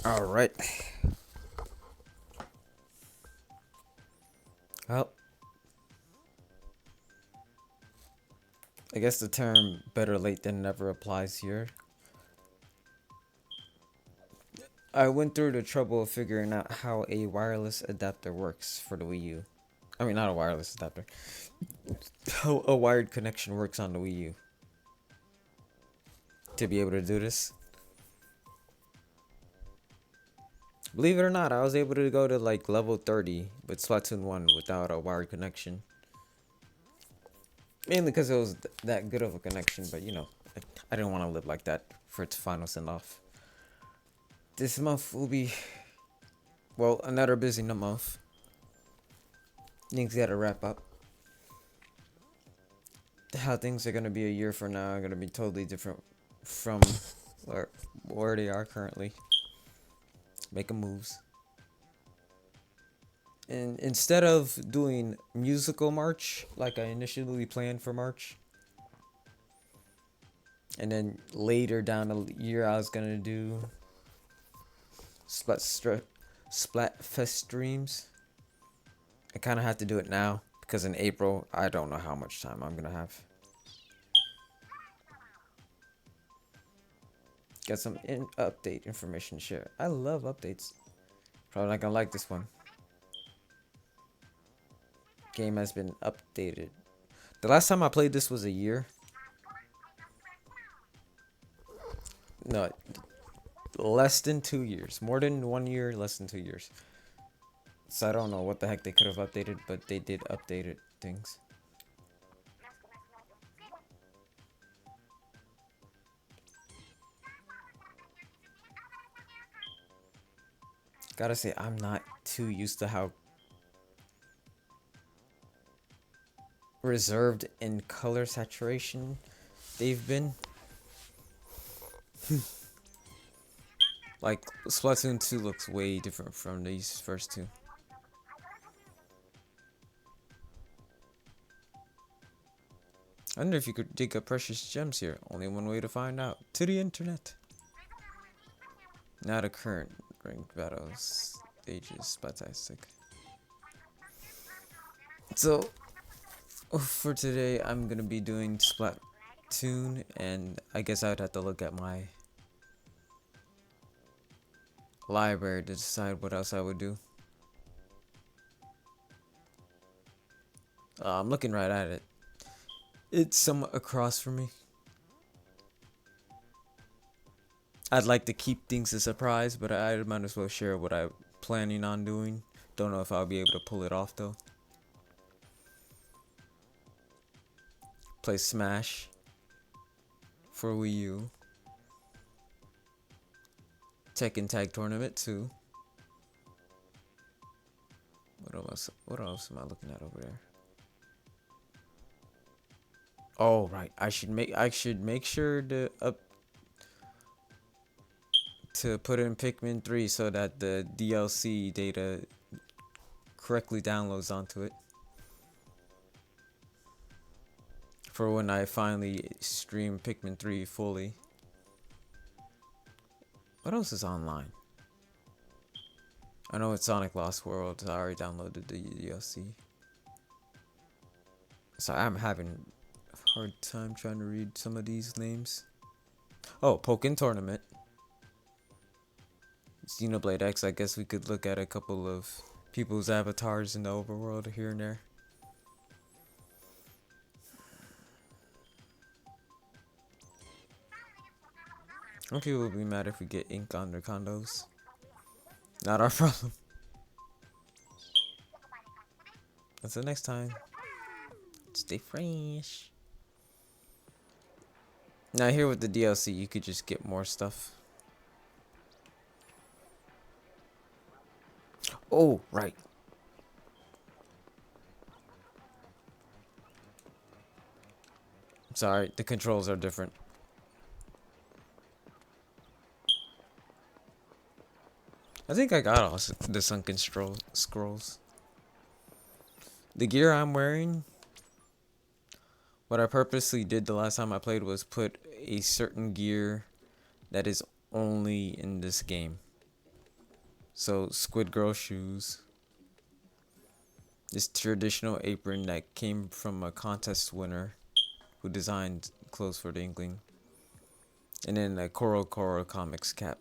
All right. Well, I guess the term better late than never applies here. I went through the trouble of figuring out how a wireless adapter works for the Wii U. I mean, not a wireless adapter. How a wired connection works on the Wii U. To be able to do this. Believe it or not, I was able to go to like level 30 with Splatoon 1 without a wired connection. Mainly because it was that good of a connection, but you know, I didn't want to live like that for its final send off. This month will be, well, another busy month. Things gotta wrap up. How things are gonna be a year from now are gonna be totally different from where they are currently. Making moves. And instead of doing musical March like I initially planned for March, and then later down the year I was gonna do Splatfest streams, I kind of have to do it now because in April I don't know how much time I'm gonna have. Got some update information to share. I love updates. Probably not gonna like this one. Game has been updated. The last time I played this was a year. No, less than 2 years. More than 1 year, less than 2 years. So I don't know what the heck they could have updated, but they did update things. Gotta say, I'm not too used to how reserved in color saturation they've been. Like, Splatoon 2 looks way different from these first two. I wonder if you could dig up precious gems here. Only one way to find out. To the internet. Not a current ranked battles stages. Fantastic. So, for today, I'm gonna be doing Splatoon, and I guess I'd have to look at my library to decide what else I would do. I'm looking right at it. It's somewhat across from me. I'd like to keep things a surprise, but I might as well share what I'm planning on doing. Don't know if I'll be able to pull it off though. Play Smash for Wii U. Tekken Tag Tournament 2. What else am I looking at over there? Oh right, I should make sure to put in Pikmin 3 so that the DLC data correctly downloads onto it. For when I finally stream Pikmin 3 fully. What else is online? I know it's Sonic Lost World. I already downloaded the DLC. So I'm having a hard time trying to read some of these names. Oh, Pokken Tournament. Xenoblade X. I guess we could look at a couple of people's avatars in the overworld here and there. Some people will be mad if we get ink on their condos. Not our problem. Until next time, stay fresh. Now here with the DLC, you could just get more stuff. Oh, right. Sorry, the controls are different. I think I got all the sunken scrolls. The gear I'm wearing, what I purposely did the last time I played was put a certain gear that is only in this game. So Squid Girl shoes. This traditional apron that came from a contest winner who designed clothes for the Inkling. And then a Coral Comics cap.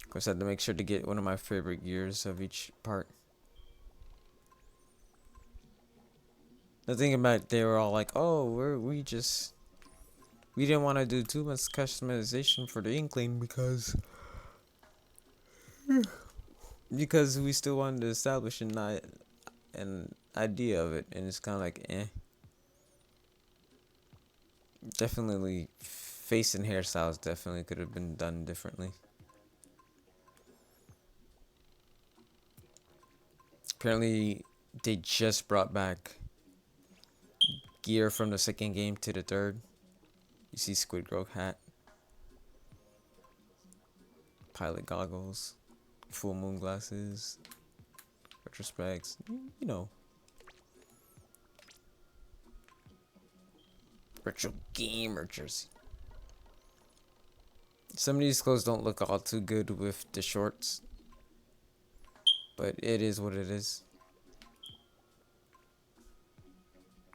Of course, I had to make sure to get one of my favorite gears of each part. The thing about it, they were all like, "Oh, we didn't want to do too much customization for the Inkling because we still wanted to establish an idea of it, and it's kind of like, eh." Definitely, face and hairstyles definitely could have been done differently. Apparently, they just brought back gear from the second game to the third. You see Squid Girl hat, pilot goggles, full moon glasses, retrospects, you know, retro gamer jersey. Some of these clothes don't look all too good with the shorts, but it is what it is.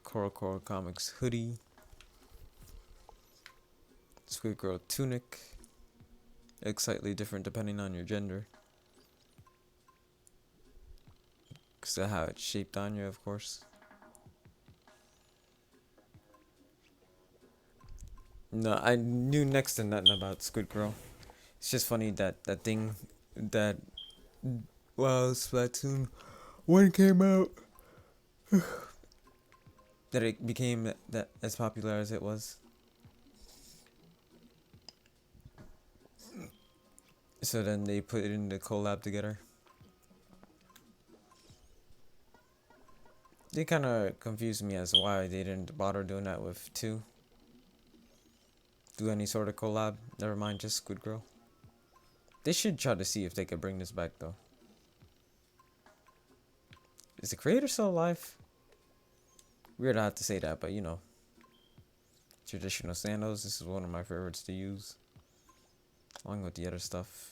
Coral Comics hoodie, Squid Girl tunic. It looks slightly different depending on your gender, because of how it's shaped on you, of course. No, I knew next to nothing about Squid Girl. It's just funny that that thing that Splatoon 1 came out, that it became that as popular as it was. So then they put it in the collab together. They kind of confused me as to why they didn't bother doing that with 2. Do any sort of collab. Never mind, just Squid Girl. They should try to see if they could bring this back though. Is the creator still alive? Weird I have to say that, but you know. Traditional sandals, this is one of my favorites to use. Along with the other stuff.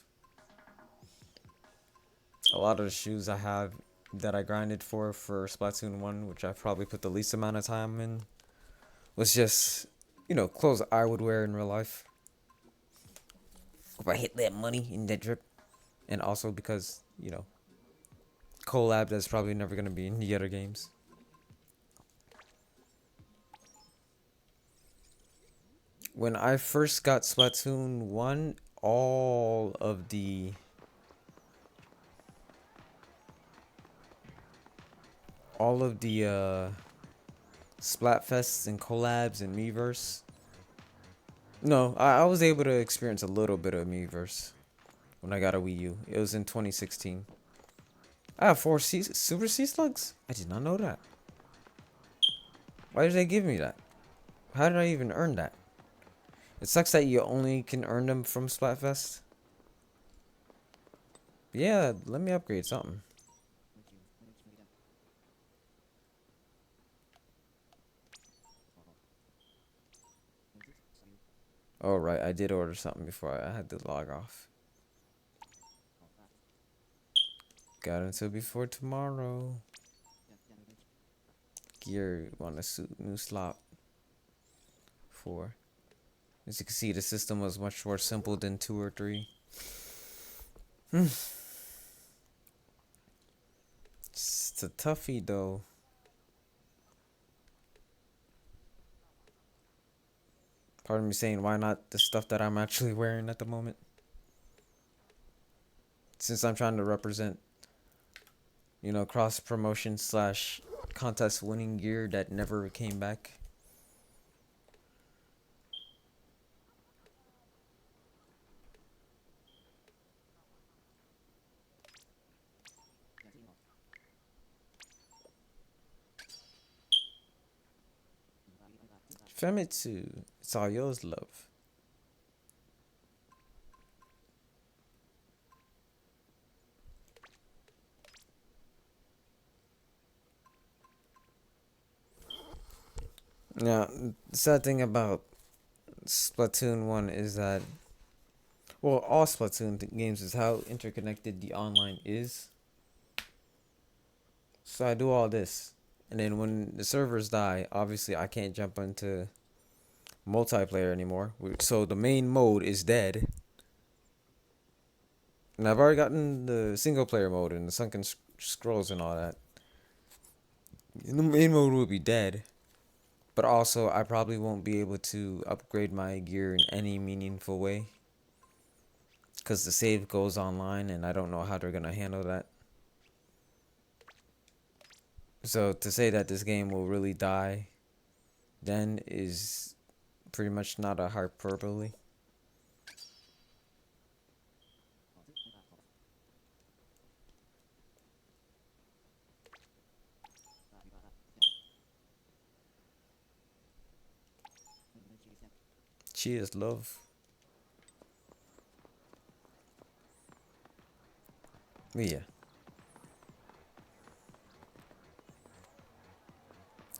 A lot of the shoes I have that I grinded for Splatoon 1, which I probably put the least amount of time in, was just, you know, clothes I would wear in real life. If I hit that money in that drip. And also because, you know, collab that's probably never going to be in the other games. When I first got Splatoon 1, all of the Splatfests and collabs and Miiverse. No, I was able to experience a little bit of Miiverse when I got a Wii U. It was in 2016. I have 4 Super Sea Slugs? I did not know that. Why did they give me that? How did I even earn that? It sucks that you only can earn them from Splatfest. Yeah, let me upgrade something. Oh, right, I did order something before I had to log off. Got until before tomorrow. Gear on a new slot. 4. As you can see, the system was much more simple than 2 or 3. It's a toughie though. Part of me saying, why not the stuff that I'm actually wearing at the moment? Since I'm trying to represent, you know, cross promotion / contest winning gear that never came back. Famitsu, it's all yours, love. Now, the sad thing about Splatoon 1 is that, well, all Splatoon games is how interconnected the online is. So I do all this. And then when the servers die, obviously I can't jump into multiplayer anymore. So the main mode is dead. And I've already gotten the single player mode and the sunken scrolls and all that. And the main mode will be dead. But also, I probably won't be able to upgrade my gear in any meaningful way. Because the save goes online and I don't know how they're going to handle that. So to say that this game will really die then is pretty much not a hyperbole. Cheers, love. But yeah.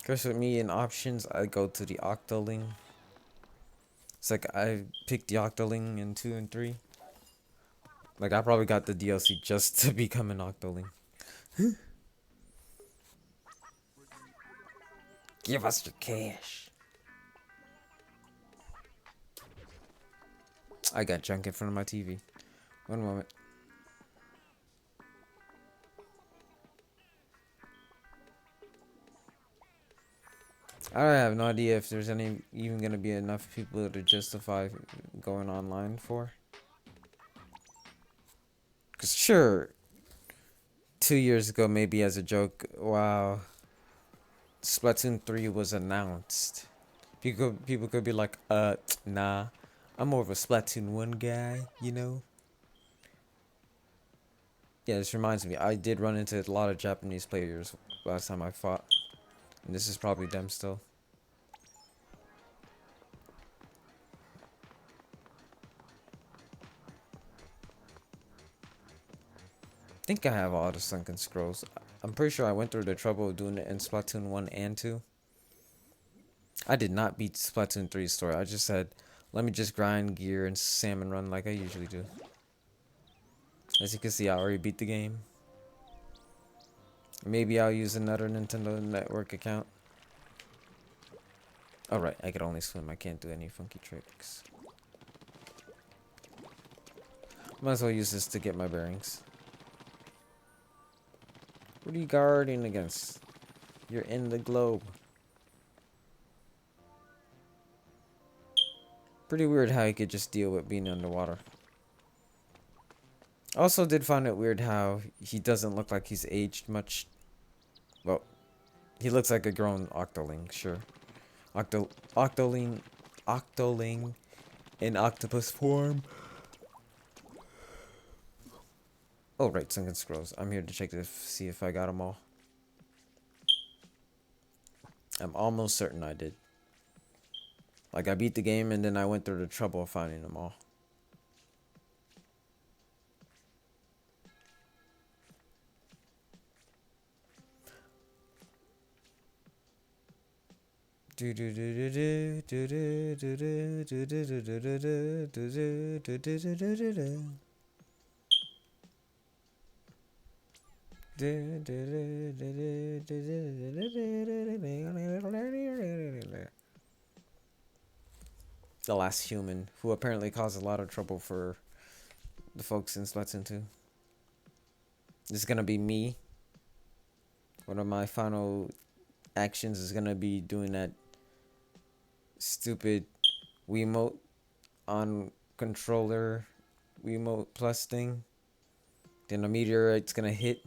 Cause with me in options, I go to the Octoling. It's like I picked the Octoling in 2 and 3. Like I probably got the DLC just to become an Octoling. Give us your cash. I got junk in front of my TV. One moment. I have no idea if there's even gonna be enough people to justify going online for. Cause sure, 2 years ago, maybe as a joke, wow, Splatoon 3 was announced. People could be like, nah, I'm more of a Splatoon 1 guy, you know? Yeah, this reminds me, I did run into a lot of Japanese players last time I fought. And this is probably them still. I think I have all the sunken scrolls. I'm pretty sure I went through the trouble of doing it in Splatoon 1 and 2. I did not beat Splatoon 3's story. I just said, let me just grind gear and salmon run like I usually do. As you can see, I already beat the game. Maybe I'll use another Nintendo Network account. Alright, I can only swim. I can't do any funky tricks. Might as well use this to get my bearings. What are you guarding against? You're in the globe. Pretty weird how he could just deal with being underwater. Also did find it weird how he doesn't look like he's aged much. Well, he looks like a grown Octoling, sure. Octoling in octopus form. Oh, right, sunken scrolls. I'm here to check to see if I got them all. I'm almost certain I did. Like, I beat the game and then I went through the trouble of finding them all. The last human, who apparently caused a lot of trouble for the folks in Splatoon 2. This is gonna be me. One of my final actions is gonna be doing that stupid Wiimote on controller Wiimote plus thing. Then a meteorite's gonna hit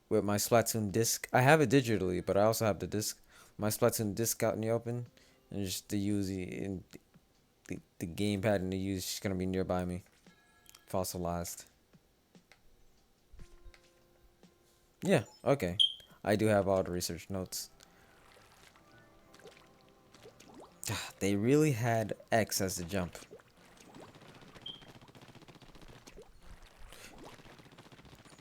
with my Splatoon disc. I have it digitally, but I also have the disc. My Splatoon disc out in the open, and just the Uzi in the gamepad and the Uzi is just gonna be nearby me, fossilized. Yeah, okay. I do have all the research notes. They really had X as the jump.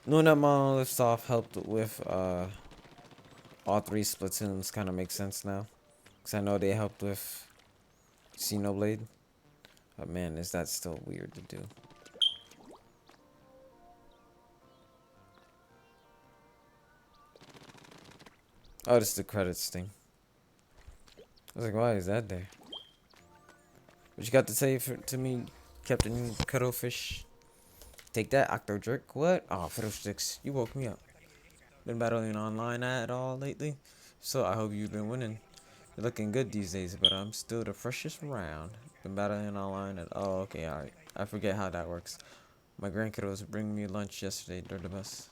Knowing that Monolith Soft helped with all 3 Splatoons kind of makes sense now. Because I know they helped with Xenoblade. Oh man, is that still weird to do? Oh, it's the credits thing. I was like, why is that there? What you got to say to me, Captain Cuttlefish? Take that, Octodrick. What? Oh, Fiddlesticks. You woke me up. Been battling online at all lately? So I hope you've been winning. You're looking good these days, but I'm still the freshest around. Been battling online at... Oh, okay, alright. I forget how that works. My grandkiddos bring me lunch yesterday. They're the best.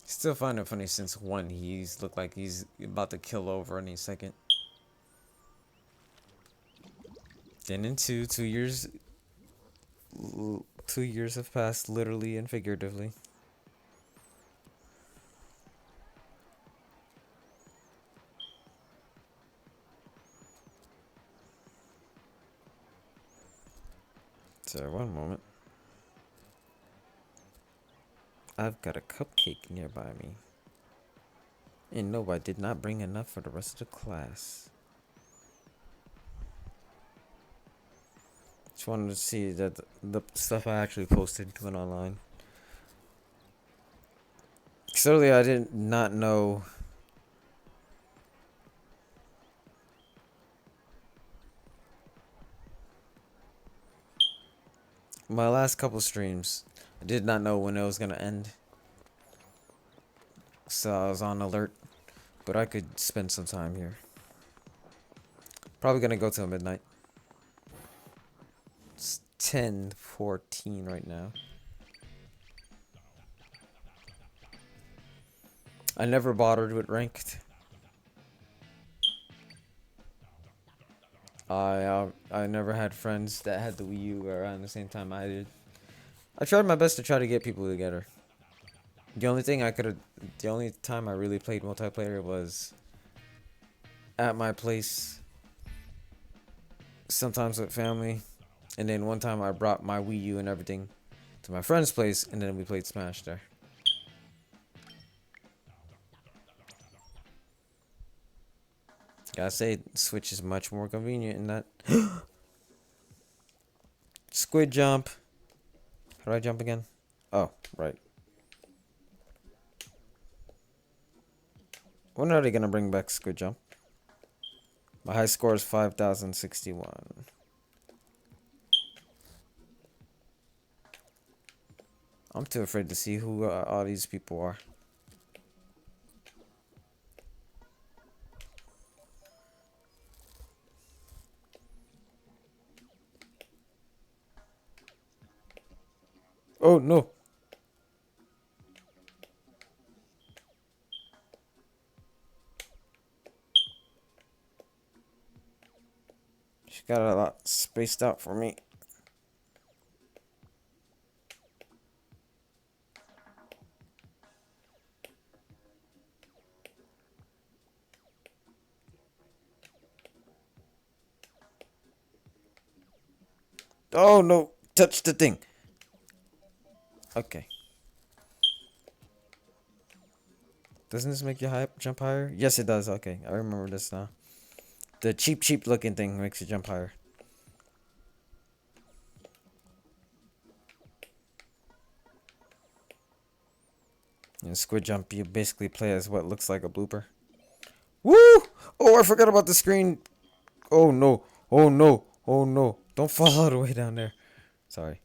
Still find it funny since 1, he's looked like he's about to kill over any second. Then in 2, 2 years... 2 years have passed, literally and figuratively. So, one moment. I've got a cupcake nearby me. And no, I did not bring enough for the rest of the class. Just wanted to see that the stuff I actually posted went online. Because earlier I did not know. My last couple streams, I did not know when it was going to end. So I was on alert. But I could spend some time here. Probably going to go till midnight. It's 10:14 right now. I never bothered with ranked. I never had friends that had the Wii U around the same time I did. I tried my best to try to get people together. The only time I really played multiplayer was at my place, sometimes with family, and then one time I brought my Wii U and everything to my friend's place, and then we played Smash there. Gotta say, Switch is much more convenient in that. Squid jump. How do I jump again? Oh, right. When are they gonna bring back Squid jump? My high score is 5,061. I'm too afraid to see who all these people are. Oh no. She got a lot spaced out for me. Oh no, touch the thing. Okay. Doesn't this make you jump higher? Yes, it does. Okay, I remember this now. The cheap looking thing makes you jump higher. In Squid Jump, you basically play as what looks like a blooper. Woo! Oh, I forgot about the screen. Oh no. Oh no. Oh no. Don't fall all the way down there. Sorry.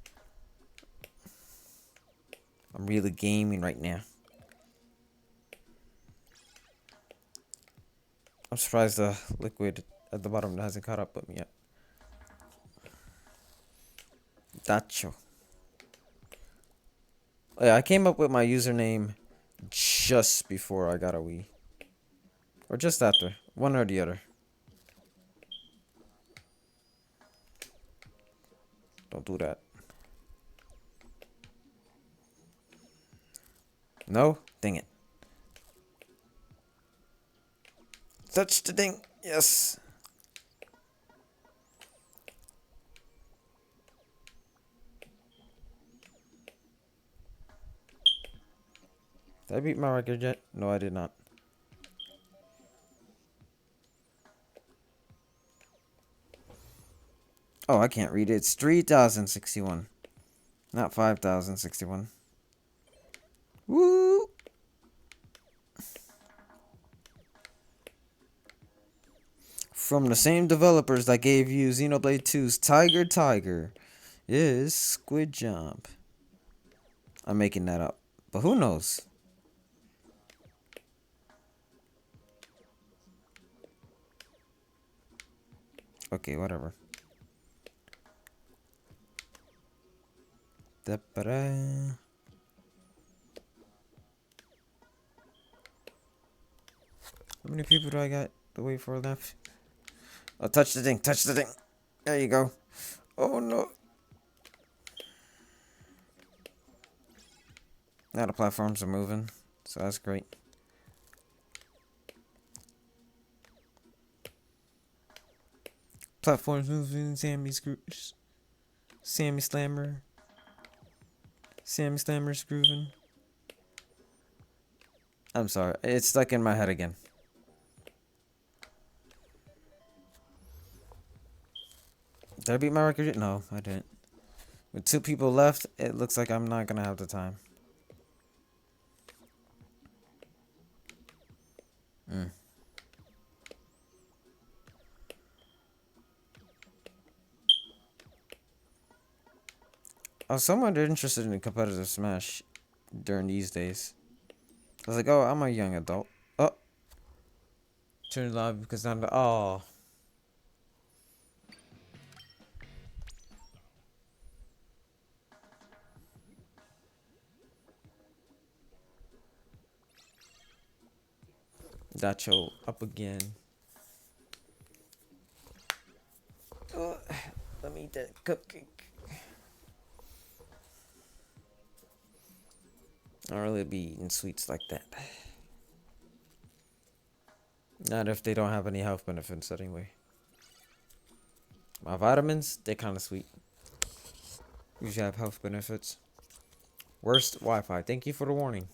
I'm really gaming right now. I'm surprised the liquid at the bottom hasn't caught up with me yet. Dacho. Oh, yeah, I came up with my username just before I got a Wii. Or just after. One or the other. Don't do that. No? Dang it. Touch the thing. Yes. Did I beat my record yet? No, I did not. Oh, I can't read it. It's 3,061. Not 5,061. Woo! From the same developers that gave you Xenoblade 2's Tiger Tiger is Squid Jump. I'm making that up. But who knows? Okay, whatever. Da-ba-da. How many people do I got to wait for left? Oh, touch the thing, touch the thing. There you go. Oh no. Now the platforms are moving, so that's great. Platforms moving, Sammy Slammer. Sammy Slammer's grooving. I'm sorry, it's stuck in my head again. Did I beat my record yet? No, I didn't. With 2 people left, it looks like I'm not gonna have the time. Oh, someone interested in competitive Smash during these days. I was like, oh, I'm a young adult. Oh, turn live because I'm the oh. Dacho up again. Let me eat that cupcake. I don't really be eating sweets like that. Not if they don't have any health benefits anyway. My vitamins, they're kind of sweet. Usually have health benefits. Worst Wi-Fi. Thank you for the warning.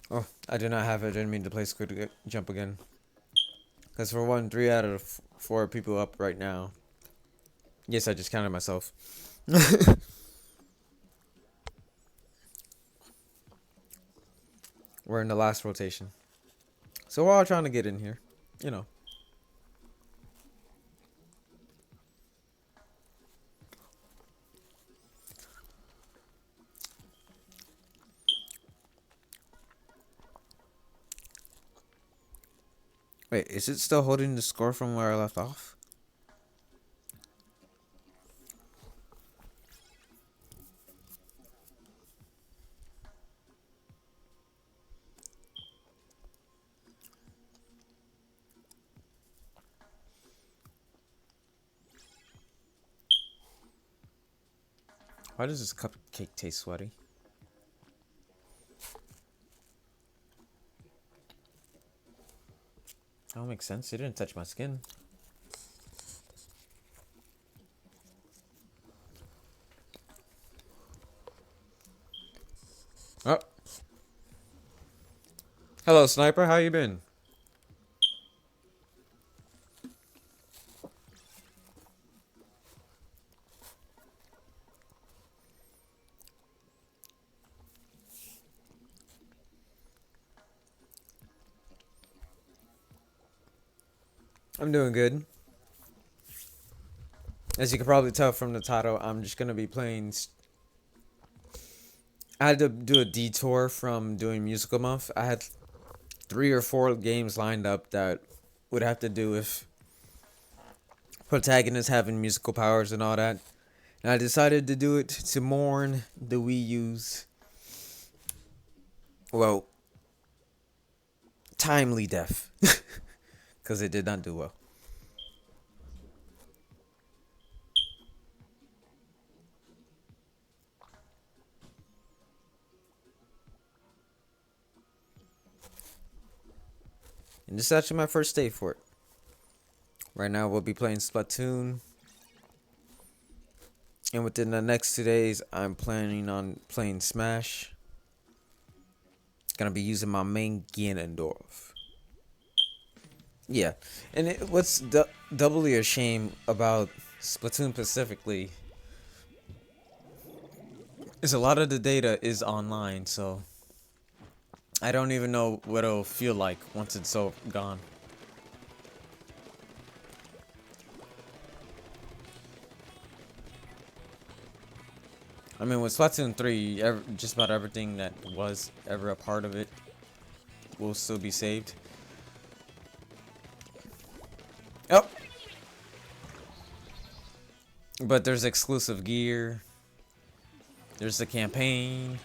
Oh, I did not have it. I didn't mean to play Squid Jump again. Because for one, 3 out of 4 people up right now. Yes, I just counted myself. We're in the last rotation. So we're all trying to get in here. You know. Wait, is it still holding the score from where I left off? Why does this cupcake taste sweaty? That don't make sense. It didn't touch my skin. Oh. Hello, Sniper. How you been? I'm doing good. As you can probably tell from the title, I'm just going to be playing... I had to do a detour from doing Musical Month. I had 3 or 4 games lined up that would have to do with protagonists having musical powers and all that. And I decided to do it to mourn the Wii U's, well, timely death. Because it did not do well. And this is actually my first day for it. Right now we'll be playing Splatoon. And within the next 2 days, I'm planning on playing Smash. Gonna be using my main Ganondorf. Yeah, and what's doubly a shame about Splatoon specifically is a lot of the data is online, so I don't even know what it'll feel like once it's so gone. I mean, with Splatoon 3, just about everything that was ever a part of it will still be saved. Oh! But there's exclusive gear. There's the campaign.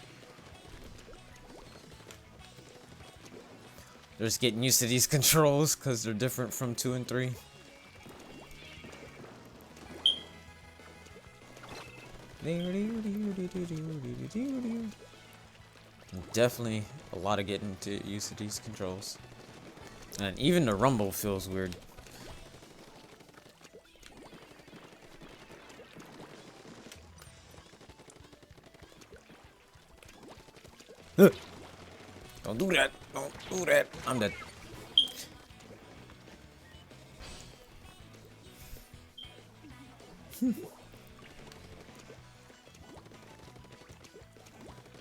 There's getting used to these controls because they're different from 2 and 3. Definitely a lot of getting used to these controls. And even the rumble feels weird. Don't do that. Don't do that. I'm dead.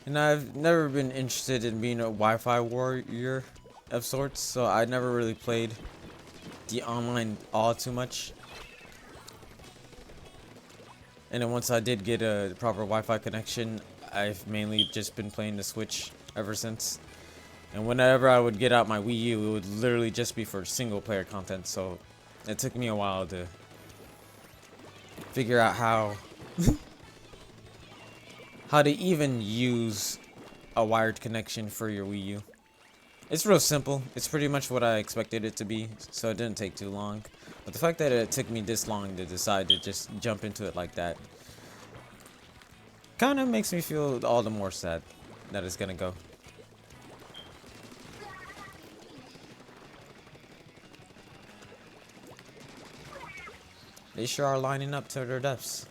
And I've never been interested in being a Wi-Fi warrior of sorts, so I never really played the online all too much. And then once I did get a proper Wi-Fi connection, I've mainly just been playing the Switch ever since. And whenever I would get out my Wii U, it would literally just be for single player content, so it took me a while to figure out how to even use a wired connection for your Wii U. It's real simple. It's pretty much what I expected it to be, so it didn't take too long. But the fact that it took me this long to decide to just jump into it like that kind of makes me feel all the more sad that it's gonna go. They sure are lining up to their deaths.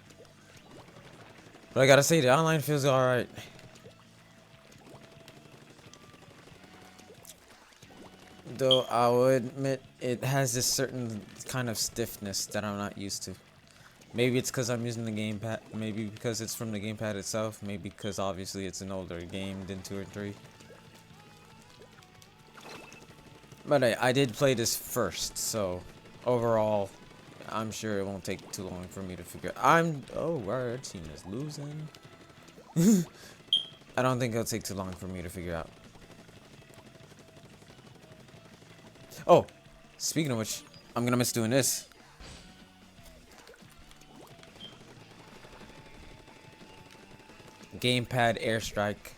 But I gotta say, the online feels alright. Though I will admit it has this certain kind of stiffness that I'm not used to. Maybe it's because I'm using the gamepad. Maybe because it's from the gamepad itself. Maybe because obviously it's an older game than 2 or 3. But I did play this first, so overall, I'm sure it won't take too long for me to figure out. Oh, our team is losing. I don't think it'll take too long for me to figure out. Oh, speaking of which, I'm gonna miss doing this. Gamepad airstrike.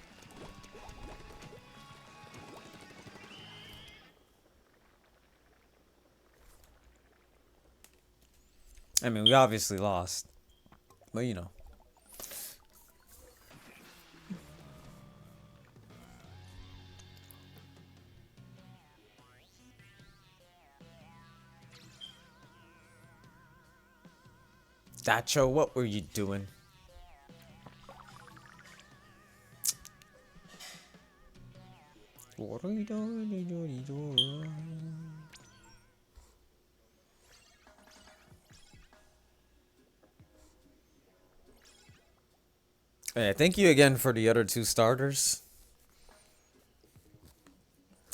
I mean, we obviously lost, but you know. Dacho, what were you doing? Yeah, thank you again for the other 2 starters.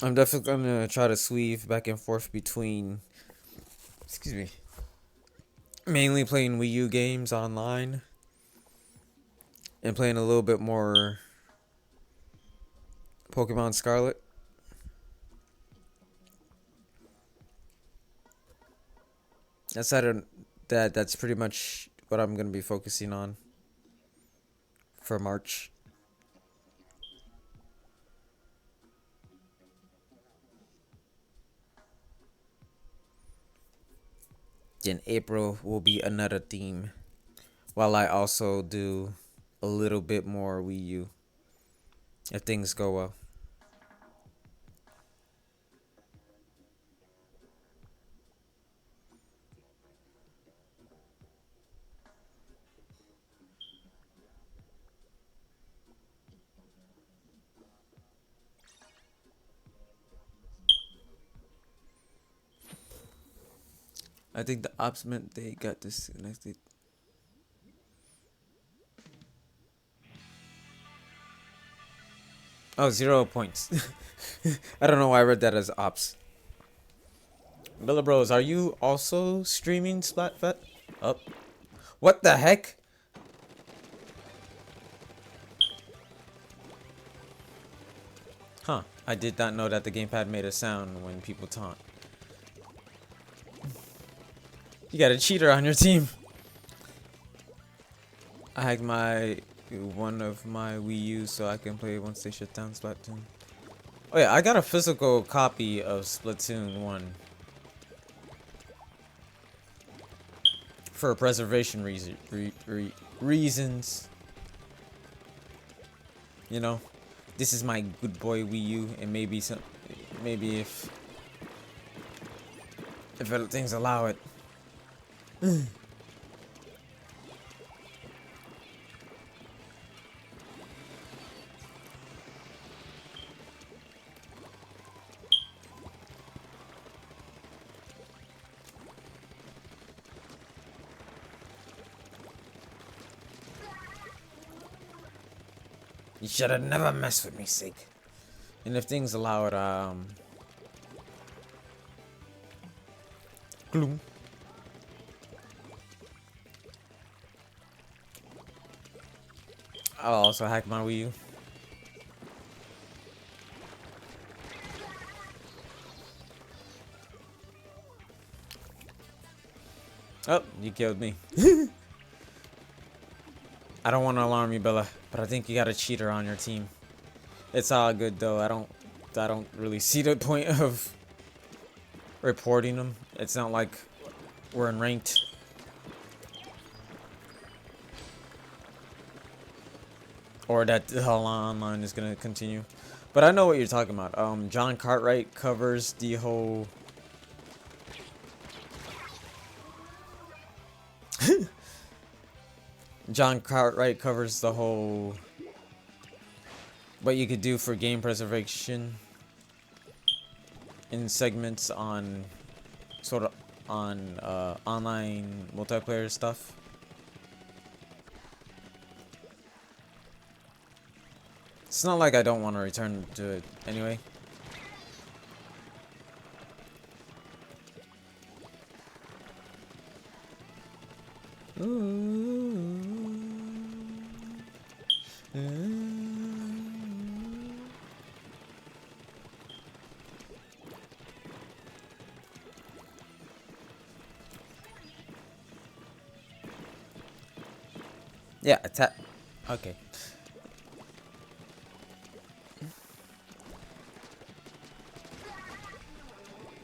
I'm definitely gonna try to sweave back and forth between, excuse me, mainly playing Wii U games online and playing a little bit more Pokemon Scarlet. That's pretty much what I'm gonna be focusing on for March. Then April will be another theme, while I also do a little bit more Wii U if things go well. I think the ops meant they got disconnected. Oh, 0 points. I don't know why I read that as ops. Billa Bros, are you also streaming Splatfest? Oh. What the heck? Huh. I did not know that the gamepad made a sound when people taunt. You got a cheater on your team. I hacked one of my Wii U so I can play once they shut down Splatoon. Oh yeah, I got a physical copy of Splatoon 1. For preservation reasons. You know, this is my good boy Wii U, and maybe if things allow it. You should have never messed with me, Sig. And if things allow it, gloom. I'll also hack my Wii U. Oh, you killed me. I don't want to alarm you, Bella, but I think you got a cheater on your team. It's all good though. I don't really see the point of reporting them. It's not like we're in ranked. Or that the hell online is gonna continue. But I know what you're talking about. John Cartwright covers the whole John Cartwright covers the whole what you could do for game preservation in segments on sort of on online multiplayer stuff. It's not like I don't want to return to it anyway. Yeah, attack. Okay.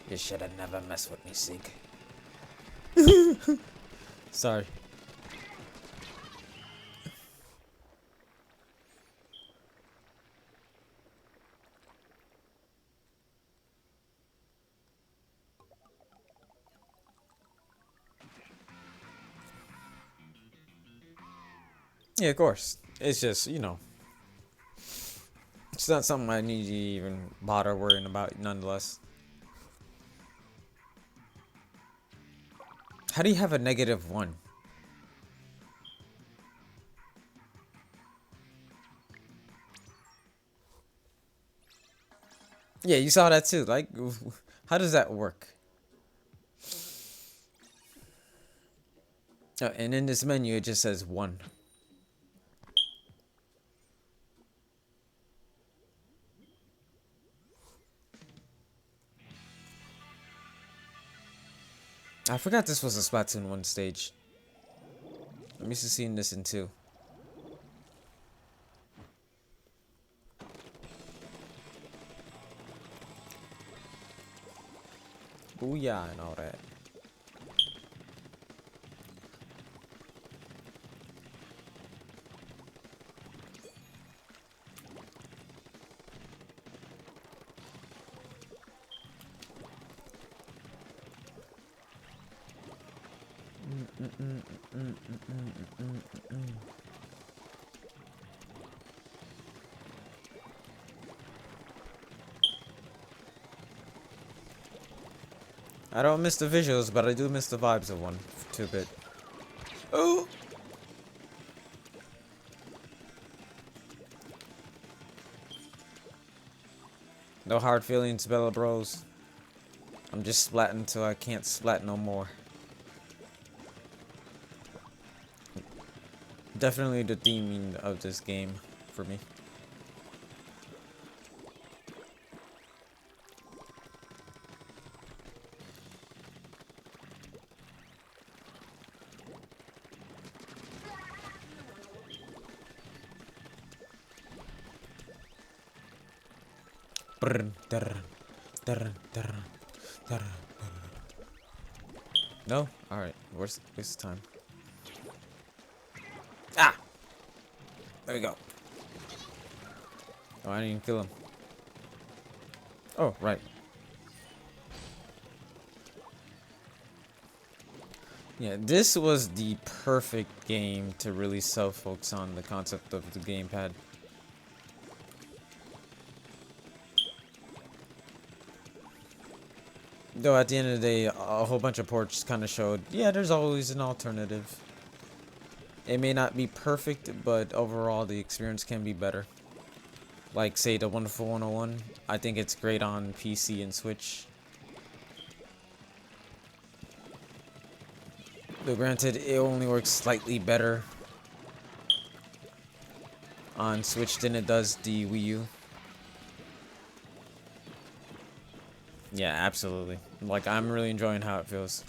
You should have never messed with me, Sig. Sorry. Yeah, of course. It's just, you know, it's not something I need to even bother worrying about, nonetheless. How do you have a -1? Yeah, you saw that too. Like, how does that work? Oh, and in this menu, it just says 1. I forgot this was a Splatoon 1 stage. I'm used to seeing this in 2. Booyah and all that. I don't miss the visuals, but I do miss the vibes of one. 2-bit. Oh! No hard feelings, Bella Bros. I'm just splatting till I can't splat no more. Definitely the theming of this game for me. No? Alright, where's the time? Ah! There we go. Oh, I didn't even kill him. Oh, right. Yeah, this was the perfect game to really self-focus on the concept of the gamepad. Though at the end of the day, a whole bunch of ports kind of showed, yeah, there's always an alternative. It may not be perfect, but overall the experience can be better. Like, say, the Wonderful 101. I think it's great on PC and Switch. Though granted, it only works slightly better on Switch than it does the Wii U. Yeah, absolutely. Like, I'm really enjoying how it feels.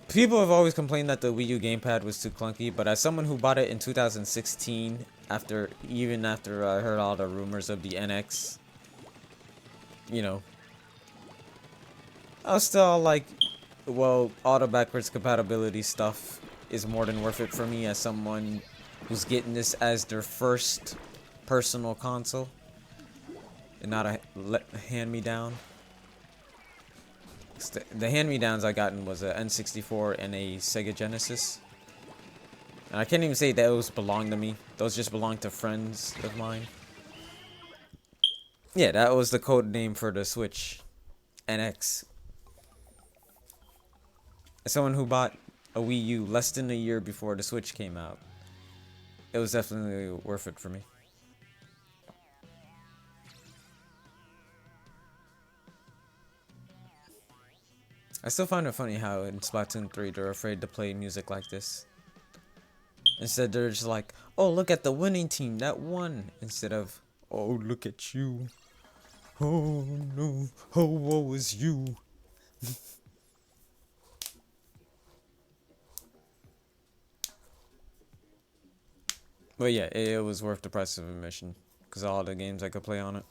People have always complained that the Wii U gamepad was too clunky, but as someone who bought it in 2016, even after I heard all the rumors of the NX, you know, I was still like, well, auto backwards compatibility stuff is more than worth it for me as someone who's getting this as their first personal console and not a hand-me-down. The hand-me-downs I gotten was a N64 and a Sega Genesis. And I can't even say those belong to me. Those just belong to friends of mine. Yeah, that was the code name for the Switch. NX. As someone who bought a Wii U less than a year before the Switch came out, it was definitely worth it for me. I still find it funny how in Splatoon 3 they're afraid to play music like this. Instead they're just like, oh, look at the winning team that won. Instead of, oh, look at you. Oh no, oh, woe is you. But yeah, it was worth the price of admission. Because all the games I could play on it.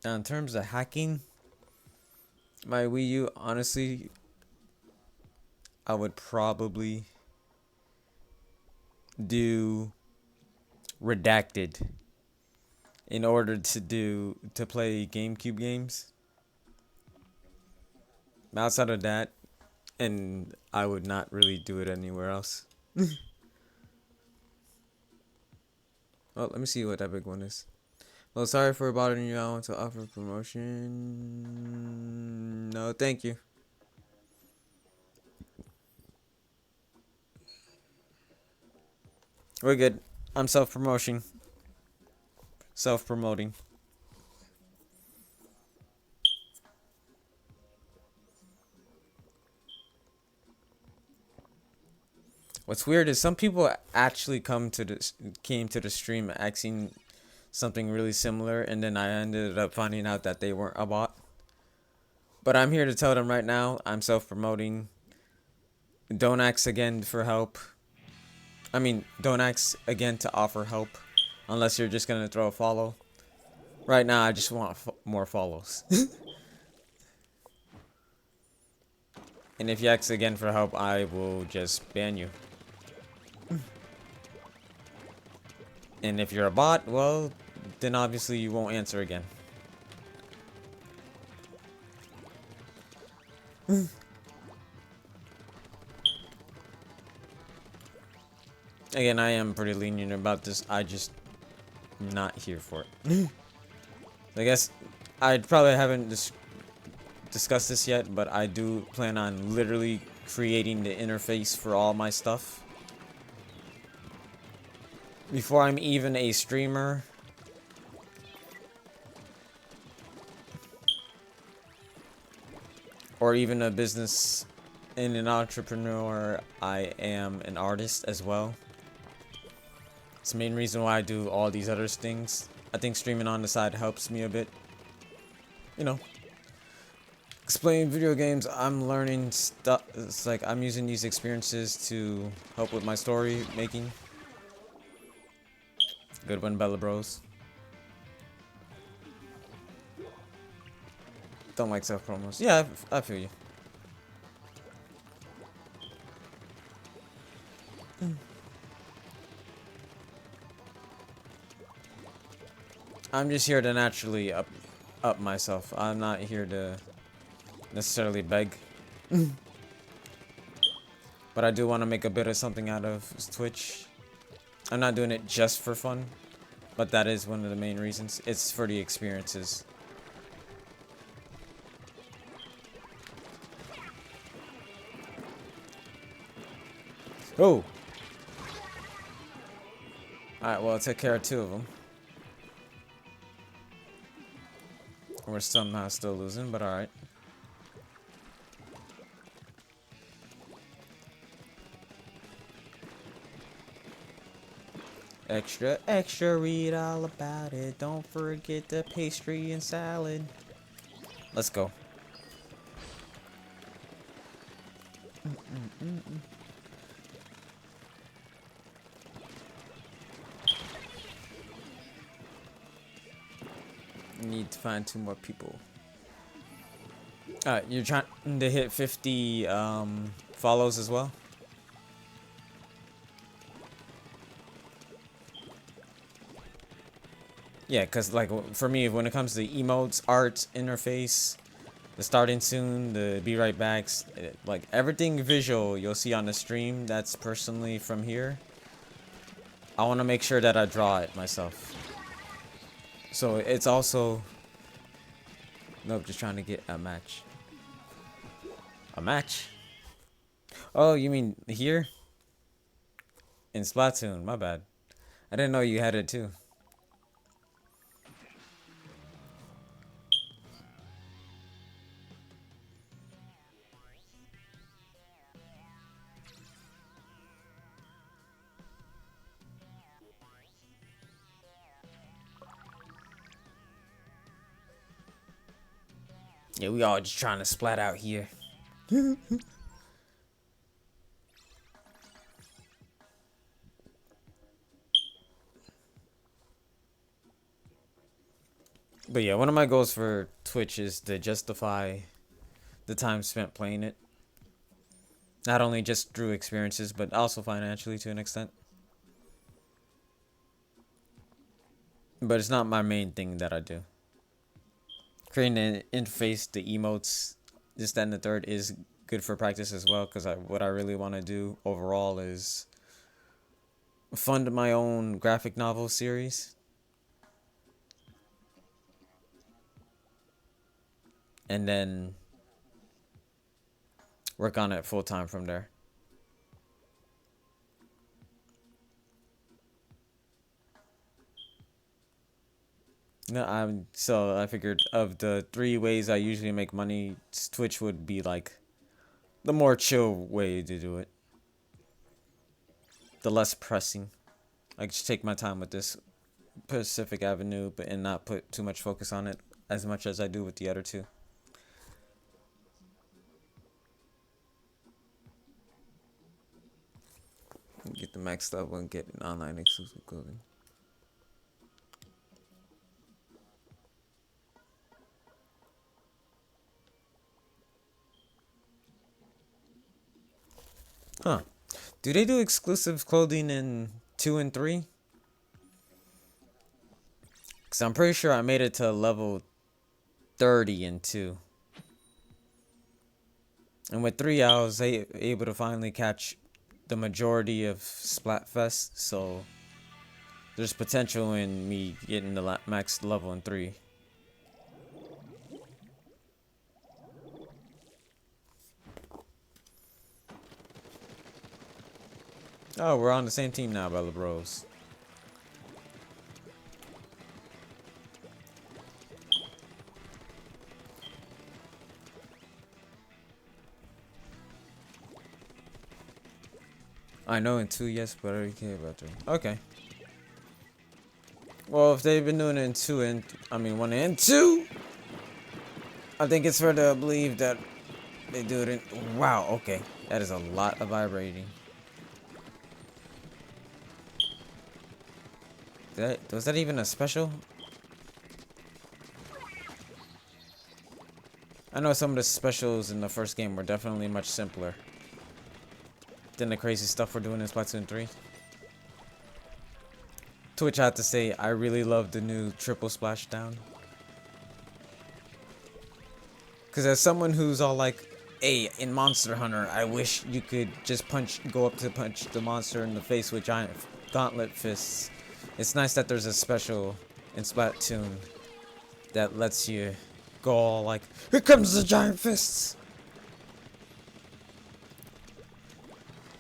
Now in terms of hacking, my Wii U, honestly, I would probably do redacted in order to play GameCube games. Outside of that, and I would not really do it anywhere else. Well, let me see what that big one is. Well, sorry for bothering you. I want to offer promotion. No, thank you. We're good. I'm self-promoting. Self-promoting. What's weird is some people actually came to the stream asking something really similar, and then I ended up finding out that they weren't a bot. But I'm here to tell them right now, I'm self-promoting. Don't ask again for help. I mean, don't ask again to offer help, unless you're just gonna throw a follow. Right now, I just want more follows. And if you ask again for help, I will just ban you. And if you're a bot, well, then obviously you won't answer again. Again, I am pretty lenient about this. I just not here for it. I guess I probably haven't discussed this yet, but I do plan on literally creating the interface for all my stuff before I'm even a streamer. Or even a business and an entrepreneur. I am an artist as well. It's the main reason why I do all these other things. I think streaming on the side helps me a bit. You know, explaining video games, I'm learning stuff. It's like I'm using these experiences to help with my story making. Good one, Bella Bros. Don't like self promos. Yeah, I feel you. I'm just here to naturally up myself. I'm not here to necessarily beg. But I do want to make a bit of something out of Twitch. I'm not doing it just for fun, but that is one of the main reasons. It's for the experiences. Oh! Alright, well, I took care of 2 of them. We're somehow still losing, but alright. Extra, extra, read all about it. Don't forget the pastry and salad. Let's go. Need to find 2 more people. Alright, you're trying to hit 50 follows as well? Yeah, because like for me, when it comes to emotes, art, interface, the starting soon, the be right backs, like everything visual you'll see on the stream that's personally from here, I want to make sure that I draw it myself. So it's also... Nope, just trying to get a match. A match? Oh, you mean here? In Splatoon, my bad. I didn't know you had it too. Yeah, we all just trying to splat out here. But yeah, one of my goals for Twitch is to justify the time spent playing it. Not only just through experiences, but also financially to an extent. But it's not my main thing that I do. Creating an interface, the emotes, this, that, and the third is good for practice as well. Because what I really want to do overall is fund my own graphic novel series. And then work on it full time from there. No, so I figured of the 3 ways I usually make money, Twitch would be like the more chill way to do it. The less pressing. I just take my time with this Pacific Avenue, but and not put too much focus on it as much as I do with the other 2. Get the max level and get an online exclusive clothing. Huh. Do they do exclusive clothing in 2 and 3? Because I'm pretty sure I made it to level 30 in 2. And with 3, I was able to finally catch the majority of Splatfest, so there's potential in me getting the max level in 3. Oh, we're on the same team now, Bella Bros. I know in 2, yes, but I already care about 3. Okay. Well, if they've been doing it in 2 and 1 and 2, I think it's fair to believe that they do it in. Wow. Okay, that is a lot of vibrating. Was that even a special? I know some of the specials in the first game were definitely much simpler than the crazy stuff we're doing in Splatoon 3. To which I have to say, I really love the new triple splashdown. Because as someone who's all like, hey, in Monster Hunter, I wish you could just go up to punch the monster in the face with giant gauntlet fists. It's nice that there's a special in Splatoon that lets you go all like, here comes the giant fists!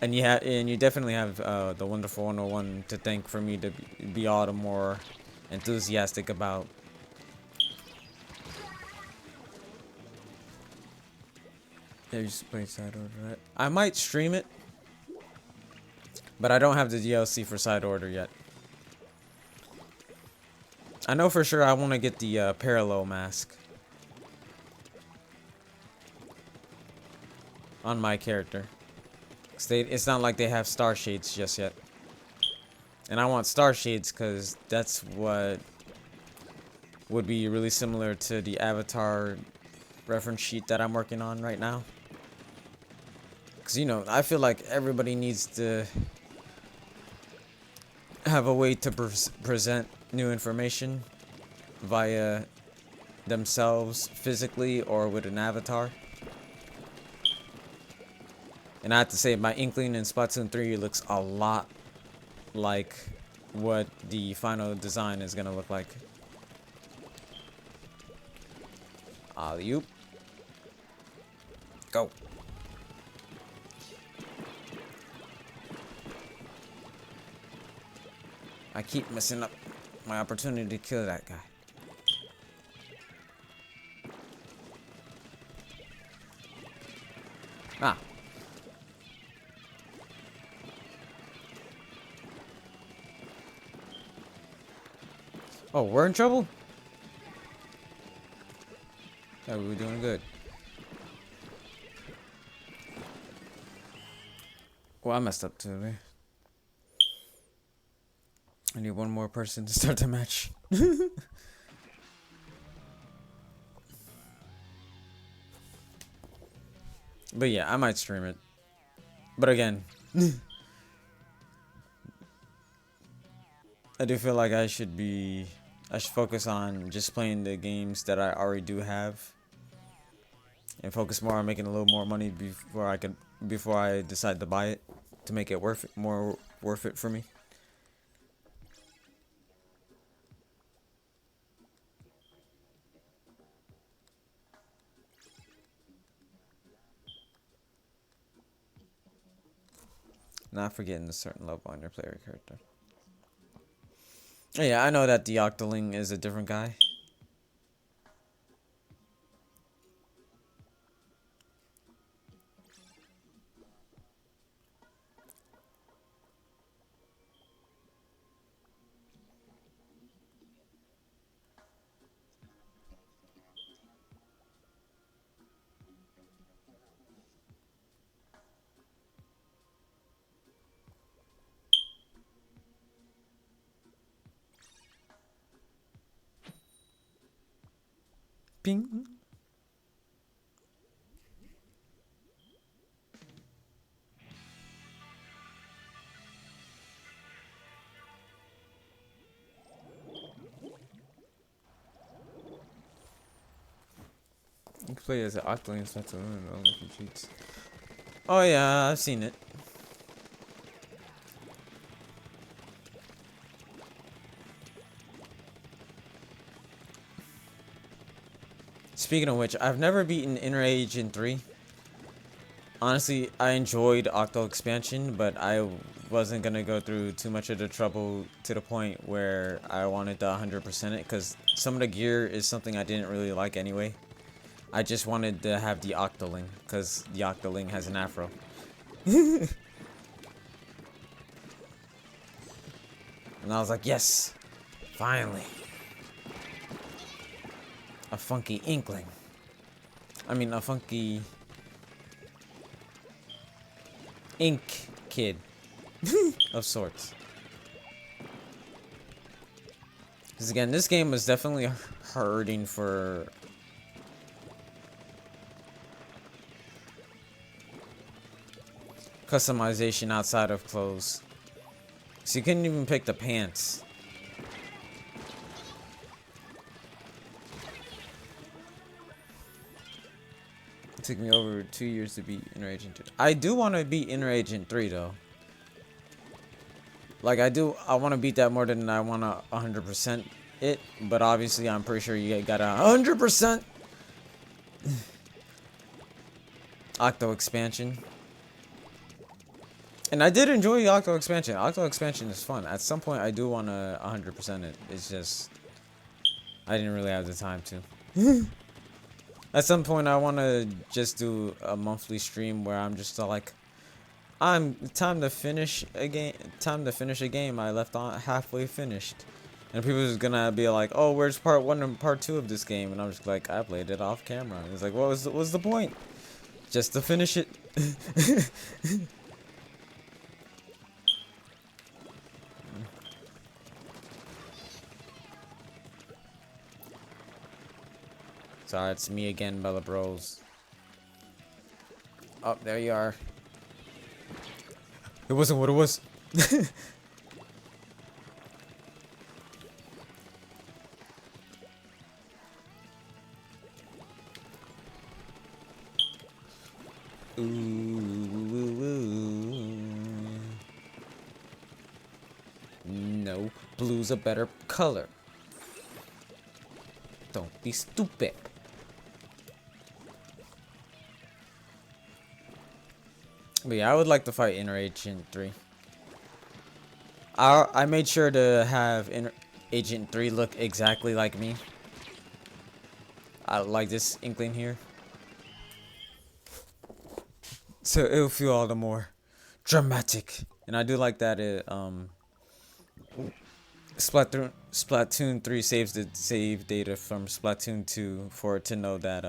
And you definitely have the Wonderful 101 to thank for me to be all the more enthusiastic about. Yeah, you just play side order, right? I might stream it, but I don't have the DLC for side order yet. I know for sure I want to get the parallel mask on my character. It's not like they have star shades just yet. And I want star shades because that's what would be really similar to the avatar reference sheet that I'm working on right now. Because, you know, I feel like everybody needs to have a way to present new information via themselves physically or with an avatar. And I have to say, my inkling in Splatoon 3 looks a lot like what the final design is going to look like. Alley-oop. Go. I keep messing up my opportunity to kill that guy. Ah. Oh, we're in trouble? Yeah, we were doing good. Well, I messed up too, man. I need one more person to start the match. But yeah, I might stream it. But again, I do feel like I should focus on just playing the games that I already do have. And focus more on making a little more money before I decide to buy it to make it more worth it for me. Not forgetting a certain level on your player character. Yeah, I know that the Octoling is a different guy. Ping. You can play as an Octoling, so that's only if he cheats. Oh yeah, I've seen it. Speaking of which, I've never beaten Inner Agent 3. Honestly, I enjoyed Octo Expansion, but I wasn't gonna go through too much of the trouble to the point where I wanted to 100% it, because some of the gear is something I didn't really like anyway. I just wanted to have the Octoling, because the Octoling has an afro. And I was like, yes, finally. A funky inkling. I mean, a funky ink kid of sorts. Because again, this game was definitely hurting for customization outside of clothes. So you couldn't even pick the pants. It took me over 2 years to beat Inner Agent 2. I do want to beat Inner Agent 3 though. Like I want to beat that more than I want to 100% it. But obviously I'm pretty sure you got 100% Octo Expansion. And I did enjoy Octo Expansion. Octo Expansion is fun. At some point I do want to 100% it. It's just I didn't really have the time to. At some point, I want to just do a monthly stream where I'm just like, time to finish a game. Time to finish a game I left on halfway finished, and people is gonna be like, "Oh, where's part 1 and part 2 of this game?" And I'm just like, "I played it off camera." And it's like, what's the point? Just to finish it. Sorry, it's me again, Bella Bros. Oh, there you are. It wasn't what it was. Ooh, ooh, ooh, ooh. No, blue's a better color. Don't be stupid. But yeah, I would like to fight Inner Agent 3. I made sure to have Inner Agent 3 look exactly like me. I like this inkling here. So it'll feel all the more dramatic. And I do like that Splatoon 3 saves the save data from Splatoon 2 for it to know that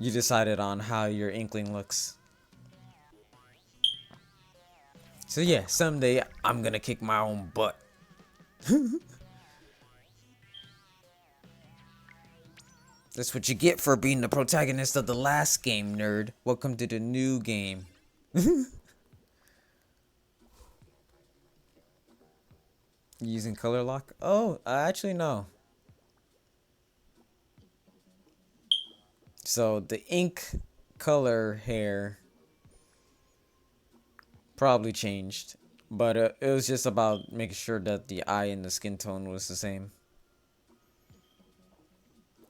you decided on how your inkling looks. So yeah, someday I'm gonna kick my own butt. That's what you get for being the protagonist of the last game, nerd. Welcome to the new game. Using color lock? Oh, actually no. So the ink color hair probably changed, but it was just about making sure that the eye and the skin tone was the same.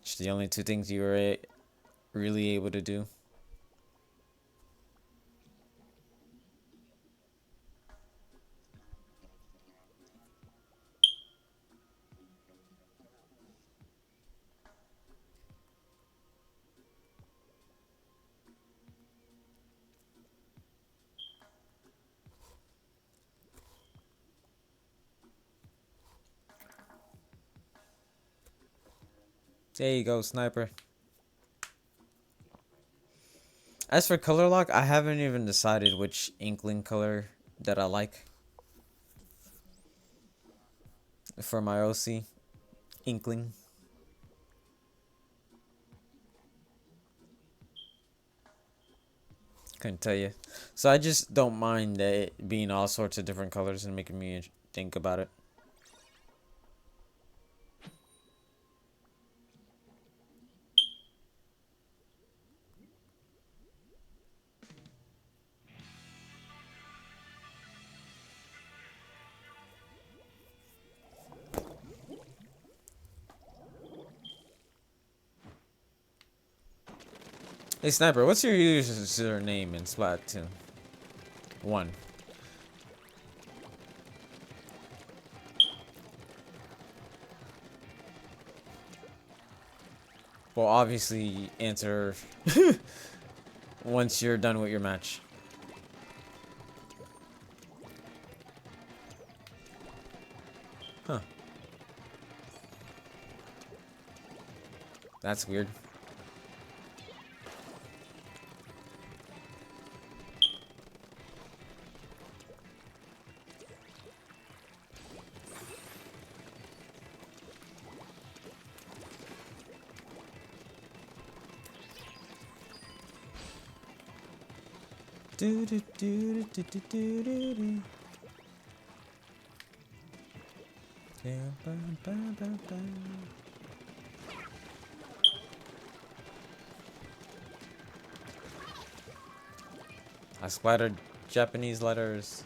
It's the only two things you were really able to do. There you go, sniper. As for color lock, I haven't even decided which inkling color that I like for my OC inkling. Couldn't tell you. So I just don't mind it being all sorts of different colors and making me think about it. Hey Sniper, what's your username in Splatoon 1? Well, obviously answer once you're done with your match. Huh. That's weird. Do do do do do do do do. Yeah, ba, ba, ba, ba. I splattered Japanese letters.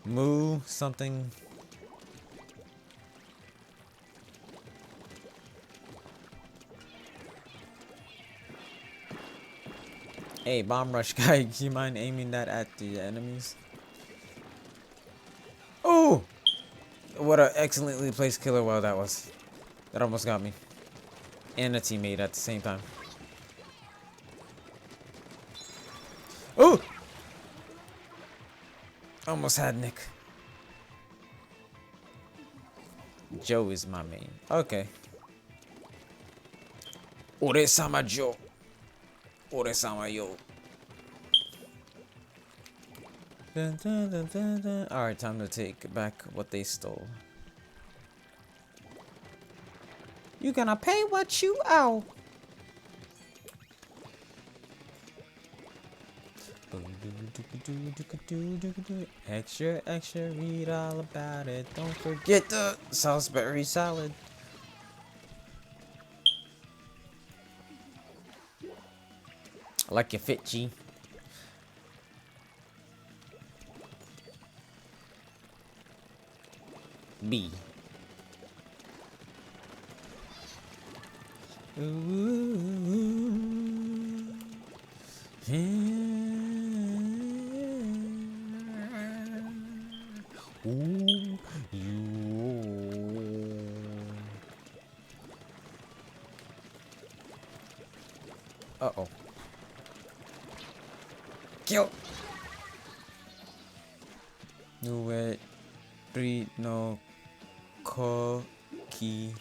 Moo something. Hey, bomb rush guy, do you mind aiming that at the enemies? Oh! What an excellently placed killer whale that was. That almost got me. And a teammate at the same time. Oh! Almost had Nick. Joe is my main. Okay. Ore-sama Joe. Ore-sama yo. Dun, dun, dun, dun, dun. Alright, time to take back what they stole. You gonna pay what you owe. Extra, extra, read all about it. Don't forget the Salisbury salad. I like your fit, G. B. Uh-oh. Kill. Nue three no koki.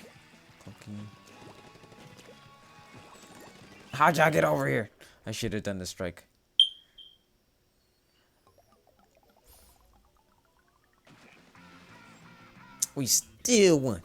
How'd y'all get over here? I should have done the strike. We still won.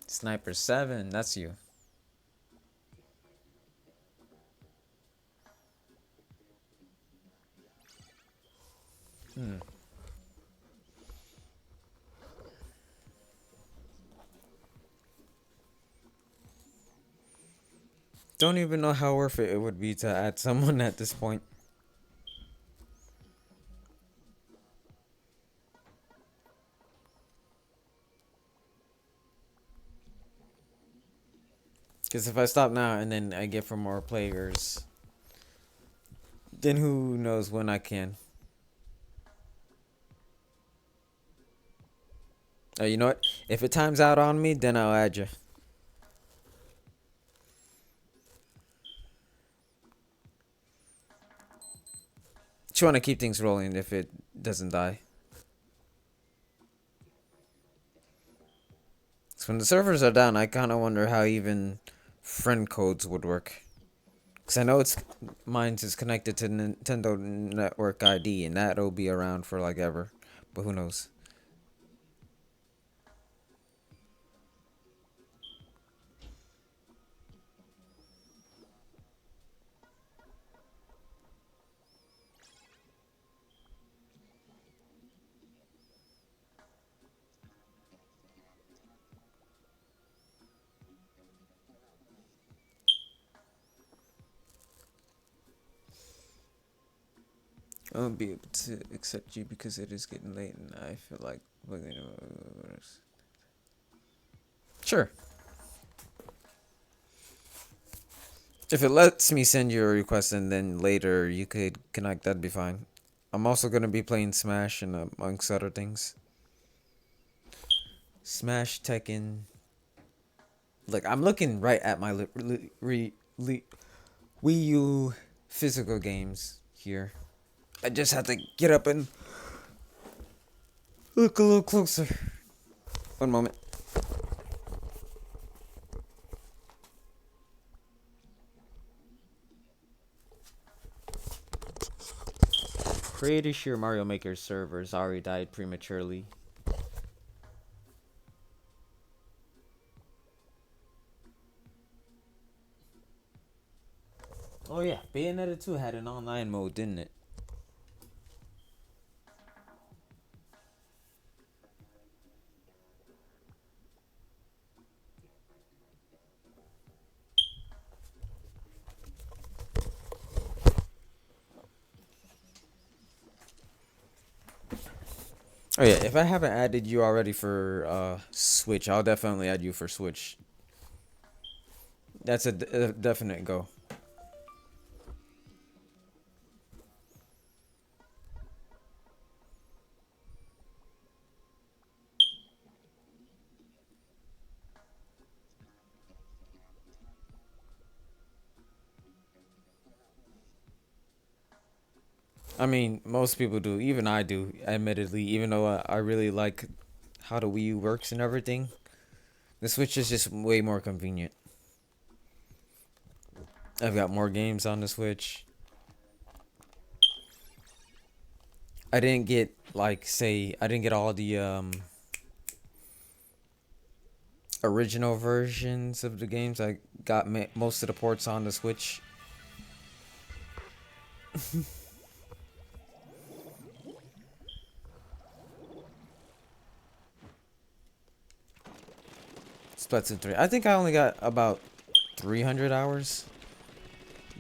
Sniper 7, that's you. Don't even know how worth it would be to add someone at this point. Because if I stop now and then I get for more players, then who knows when I can. Oh, you know what? If it times out on me, then I'll add you. Just want to keep things rolling if it doesn't die. So when the servers are down, I kind of wonder how even friend codes would work. Because I know mine's is connected to Nintendo Network ID, and that'll be around for like ever. But who knows? I won't be able to accept you because it is getting late and I feel like sure. If it lets me send you a request and then later you could connect, that'd be fine. I'm also gonna be playing Smash and amongst other things. Smash, Tekken. Look, I'm looking right at my Wii U physical games here. I just have to get up and look a little closer. One moment. Pretty sure Mario Maker's servers already died prematurely. Oh yeah, Bayonetta 2 had an online mode, didn't it? Oh yeah, if I haven't added you already for Switch, I'll definitely add you for Switch. That's a definite go. I mean, most people do. Even I do, admittedly. Even though I really like how the Wii U works and everything, the Switch is just way more convenient. I've got more games on the Switch. I didn't get like say I didn't get all the original versions of the games. I got most of the ports on the Switch. Splatoon 3. I think I only got about 300 hours.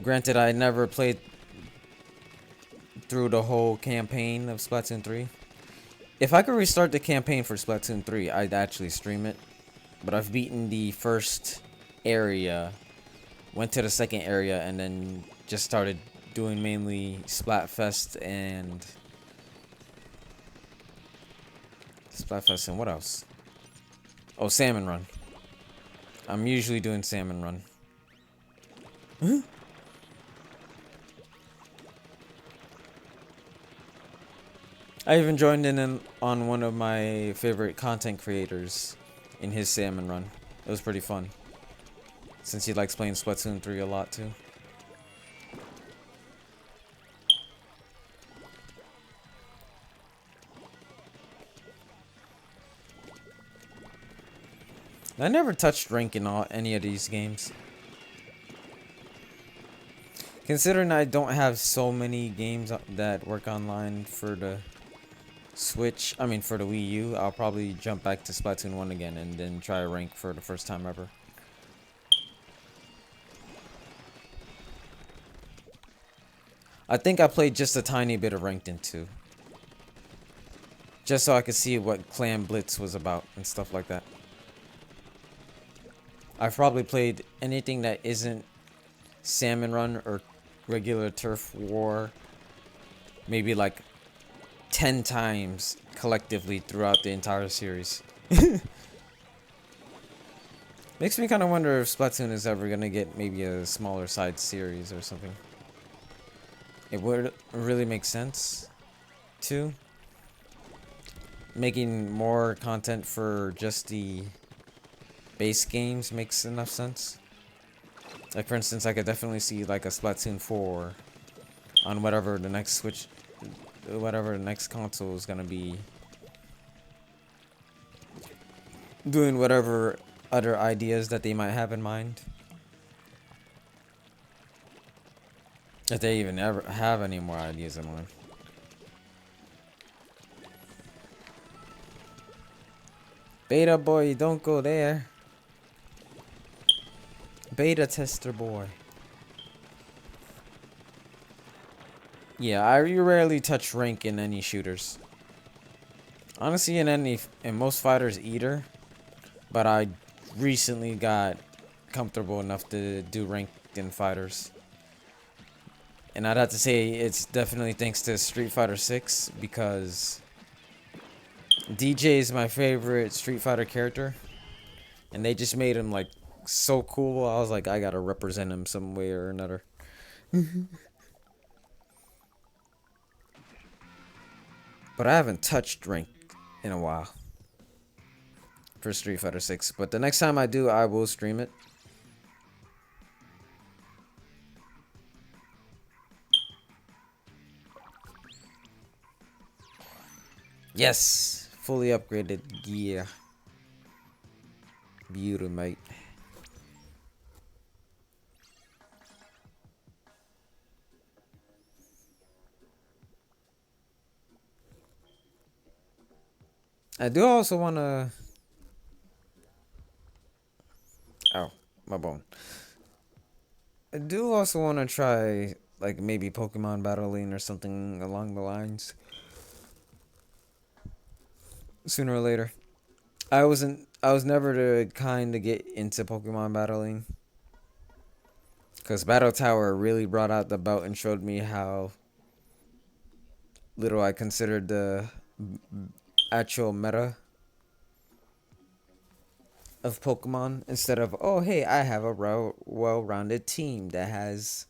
Granted, I never played through the whole campaign of Splatoon 3. If I could restart the campaign for Splatoon 3, I'd actually stream it. But I've beaten the first area, went to the second area, and then just started doing mainly Splatfest and what else? Oh, Salmon Run. I'm usually doing Salmon Run. Huh? I even joined in on one of my favorite content creators in his Salmon Run. It was pretty fun. Since he likes playing Splatoon 3 a lot too. I never touched rank in any of these games. Considering I don't have so many games that work online for the Switch, I mean for the Wii U, I'll probably jump back to Splatoon 1 again and then try rank for the first time ever. I think I played just a tiny bit of ranked in 2. Just so I could see what Clan Blitz was about and stuff like that. I've probably played anything that isn't Salmon Run or regular Turf War maybe like 10 times collectively throughout the entire series. Makes me kind of wonder if Splatoon is ever going to get maybe a smaller side series or something. It would really make sense too. Making more content for just the base games makes enough sense. Like for instance, I could definitely see like a Splatoon 4 on whatever the next Switch, whatever the next console is gonna be. Doing whatever other ideas that they might have in mind. If they even ever have any more ideas in mind. Beta boy, don't go there. Beta tester boy. Yeah, I rarely touch rank in any shooters. Honestly, in most fighters either. But I recently got comfortable enough to do ranked in fighters. And I'd have to say it's definitely thanks to Street Fighter 6 because DJ is my favorite Street Fighter character. And they just made him like so cool. I was like, I gotta represent him some way or another. But I haven't touched rank in a while for Street Fighter 6. But the next time I do, I will stream it. Yes! Fully upgraded gear. Beauty, mate. I do also want to... Ow, my bone. I do also want to try, like, maybe Pokemon battling or something along the lines. Sooner or later. I was never the kind to get into Pokemon battling. Because Battle Tower really brought out the belt and showed me how little I considered the actual meta of Pokemon. Instead of, oh, hey, I have a well-rounded team that has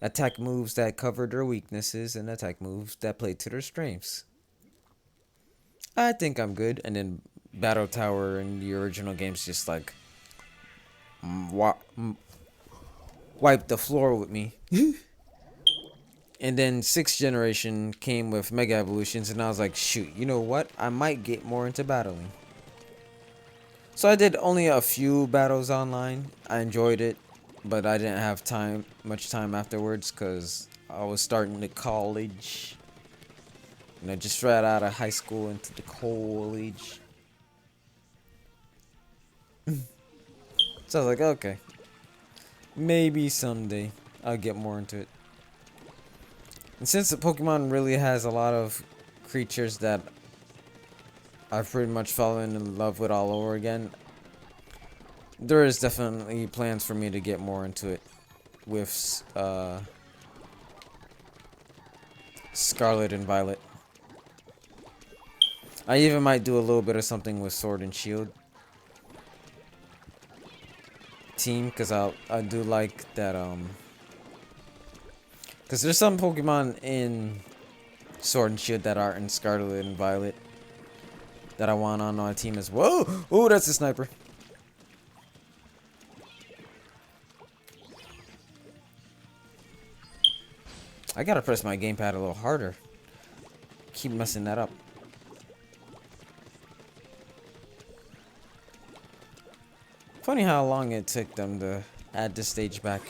attack moves that cover their weaknesses and attack moves that play to their strengths. I think I'm good. And then Battle Tower in the original games just like wiped the floor with me. And then 6th generation came with Mega Evolutions, and I was like, shoot, you know what? I might get more into battling. So I did only a few battles online. I enjoyed it, but I didn't have much time afterwards because I was starting to college. You know, just right out of high school into the college. So I was like, okay, maybe someday I'll get more into it. And since the Pokemon really has a lot of creatures that I've pretty much fallen in love with all over again, there is definitely plans for me to get more into it with Scarlet and Violet. I even might do a little bit of something with Sword and Shield team, because I do like that because there's some Pokemon in Sword and Shield that are in Scarlet and Violet that I want on my team as well. Oh, that's a sniper. I gotta press my gamepad a little harder. Keep messing that up. Funny how long it took them to add this stage back.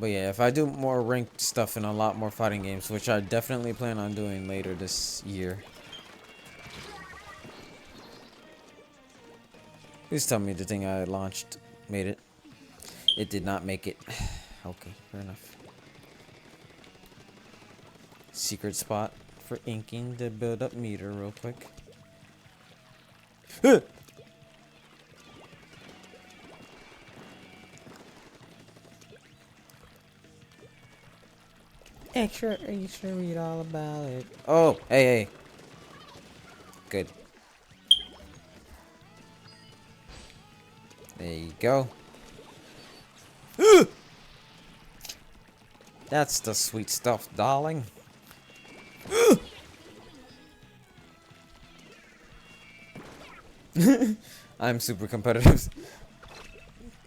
But yeah, if I do more ranked stuff in a lot more fighting games, which I definitely plan on doing later this year. Please tell me the thing I launched made it. It did not make it. Okay, fair enough. Secret spot for inking to build up meter real quick. Extra, read all about it. Oh, hey. Good. There you go. That's the sweet stuff, darling. I'm super competitive.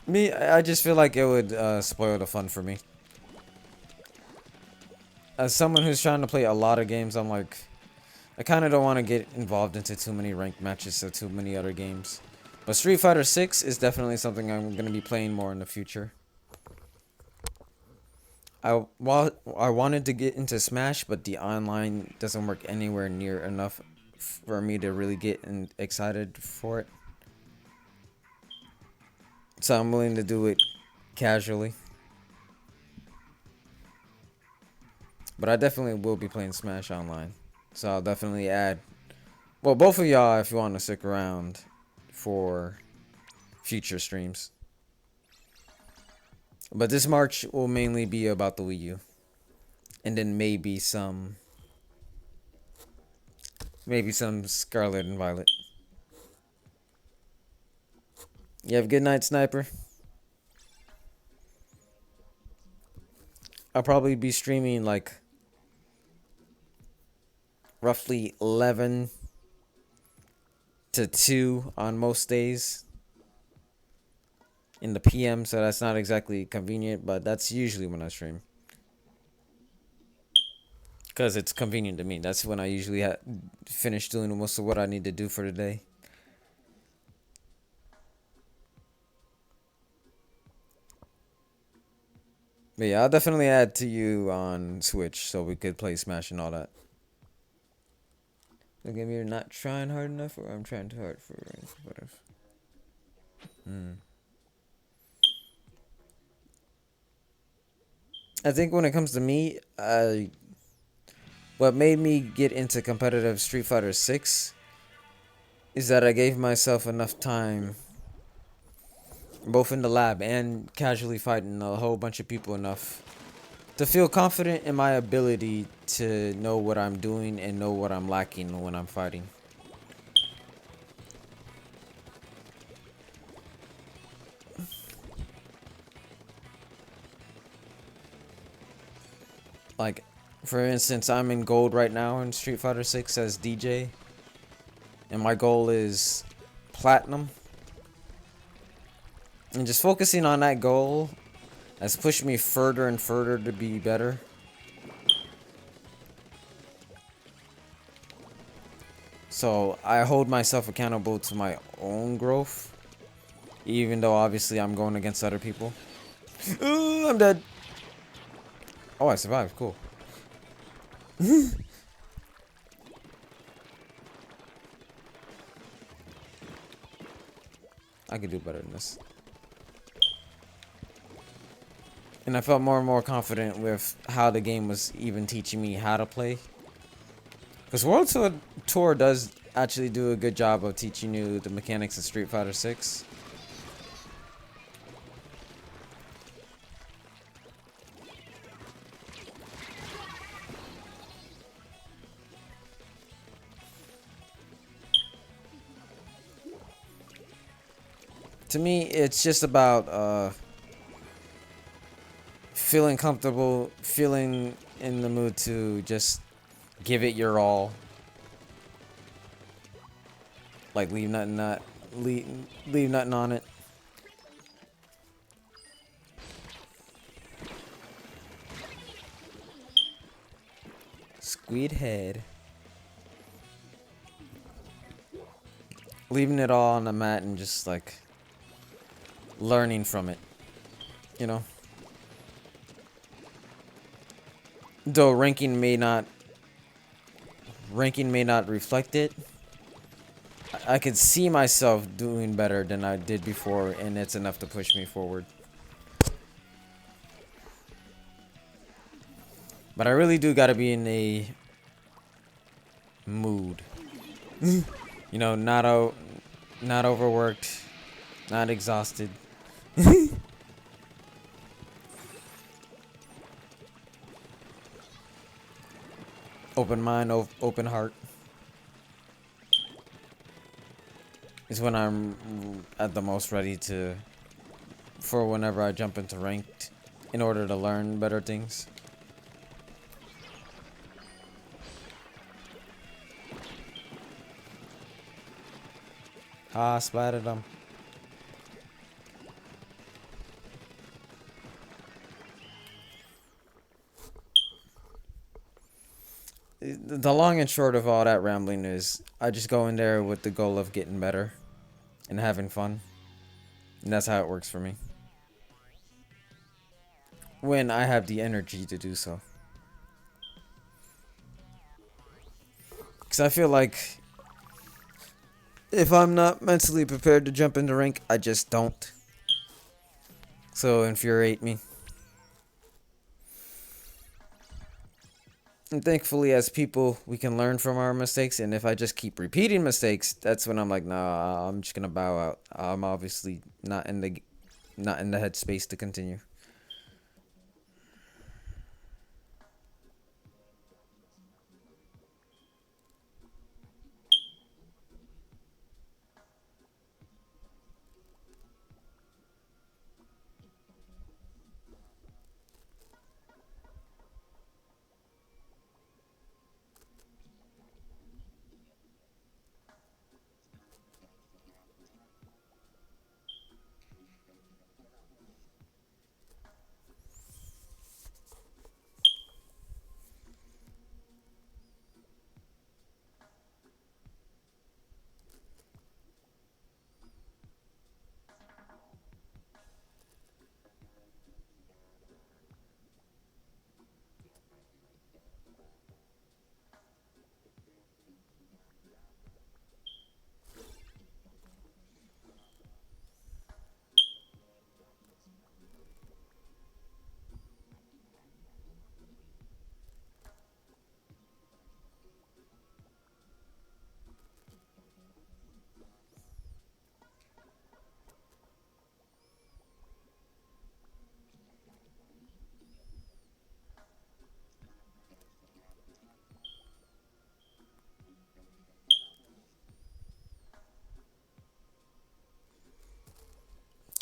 I just feel like it would spoil the fun for me. As someone who's trying to play a lot of games, I'm like, I kind of don't want to get involved into too many ranked matches or too many other games. But Street Fighter 6 is definitely something I'm gonna be playing more in the future. I wanted to get into Smash, but the online doesn't work anywhere near enough for me to really get excited for it. So I'm willing to do it casually. But I definitely will be playing Smash online. So I'll definitely add. Well, both of y'all, if you want to stick around for future streams. But this March will mainly be about the Wii U. And then maybe some Scarlet and Violet. You have a good night, Sniper. I'll probably be streaming like roughly 11 to 2 on most days in the PM, so that's not exactly convenient, but that's usually when I stream. Because it's convenient to me. That's when I usually finish doing most of what I need to do for the day. But yeah, I'll definitely add to you on Switch so we could play Smash and all that. Look at me, you're not trying hard enough, or I'm trying too hard for whatever. I think when it comes to me, what made me get into competitive Street Fighter 6 is that I gave myself enough time, both in the lab and casually fighting a whole bunch of people enough, to feel confident in my ability to know what I'm doing and know what I'm lacking when I'm fighting. Like, for instance, I'm in gold right now in Street Fighter 6 as DJ, and my goal is platinum. And just focusing on that goal has pushed me further and further to be better. So I hold myself accountable to my own growth, even though obviously I'm going against other people. Ooh, I'm dead. Oh, I survived. Cool. I could do better than this. And I felt more and more confident with how the game was even teaching me how to play. Because World Tour does actually do a good job of teaching you the mechanics of Street Fighter 6. To me, it's just about feeling comfortable, feeling in the mood to just give it your all. Like leave nothing on it. Squid head. Leaving it all on the mat and just like learning from it. You know? Though ranking may not reflect it, I could see myself doing better than I did before, and it's enough to push me forward. But I really do gotta be in a mood. You know, not overworked, not exhausted. Open mind, open heart. Is when I'm at the most ready for whenever I jump into ranked in order to learn better things. Ah, splattered them. The long and short of all that rambling is I just go in there with the goal of getting better. and having fun. And that's how it works for me. When I have the energy to do so. Because I feel like if I'm not mentally prepared to jump into rank, I just don't. So infuriate me. And thankfully, as people, we can learn from our mistakes. And if I just keep repeating mistakes, that's when I'm like, nah, I'm just gonna bow out. I'm obviously not in the headspace to continue.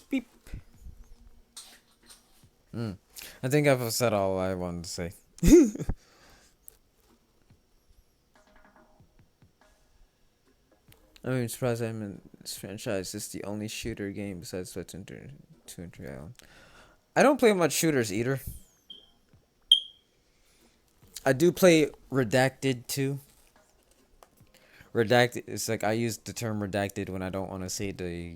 Beep. I think I've said all I wanted to say. I'm surprised I'm in this franchise. It's the only shooter game besides Splatoon 2 and 3 Island. I don't play much shooters either. I do play Redacted too. Redacted, it's like I use the term redacted when I don't want to say the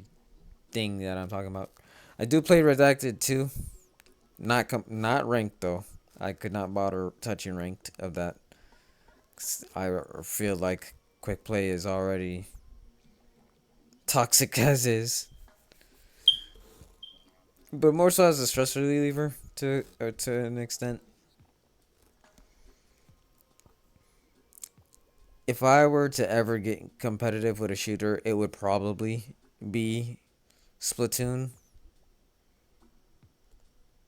thing that I'm talking about. I do play Redacted too. Not ranked though. I could not bother touching ranked of that. I feel like quick play is already toxic as is. But more so as a stress reliever to an extent. If I were to ever get competitive with a shooter, it would probably be Splatoon.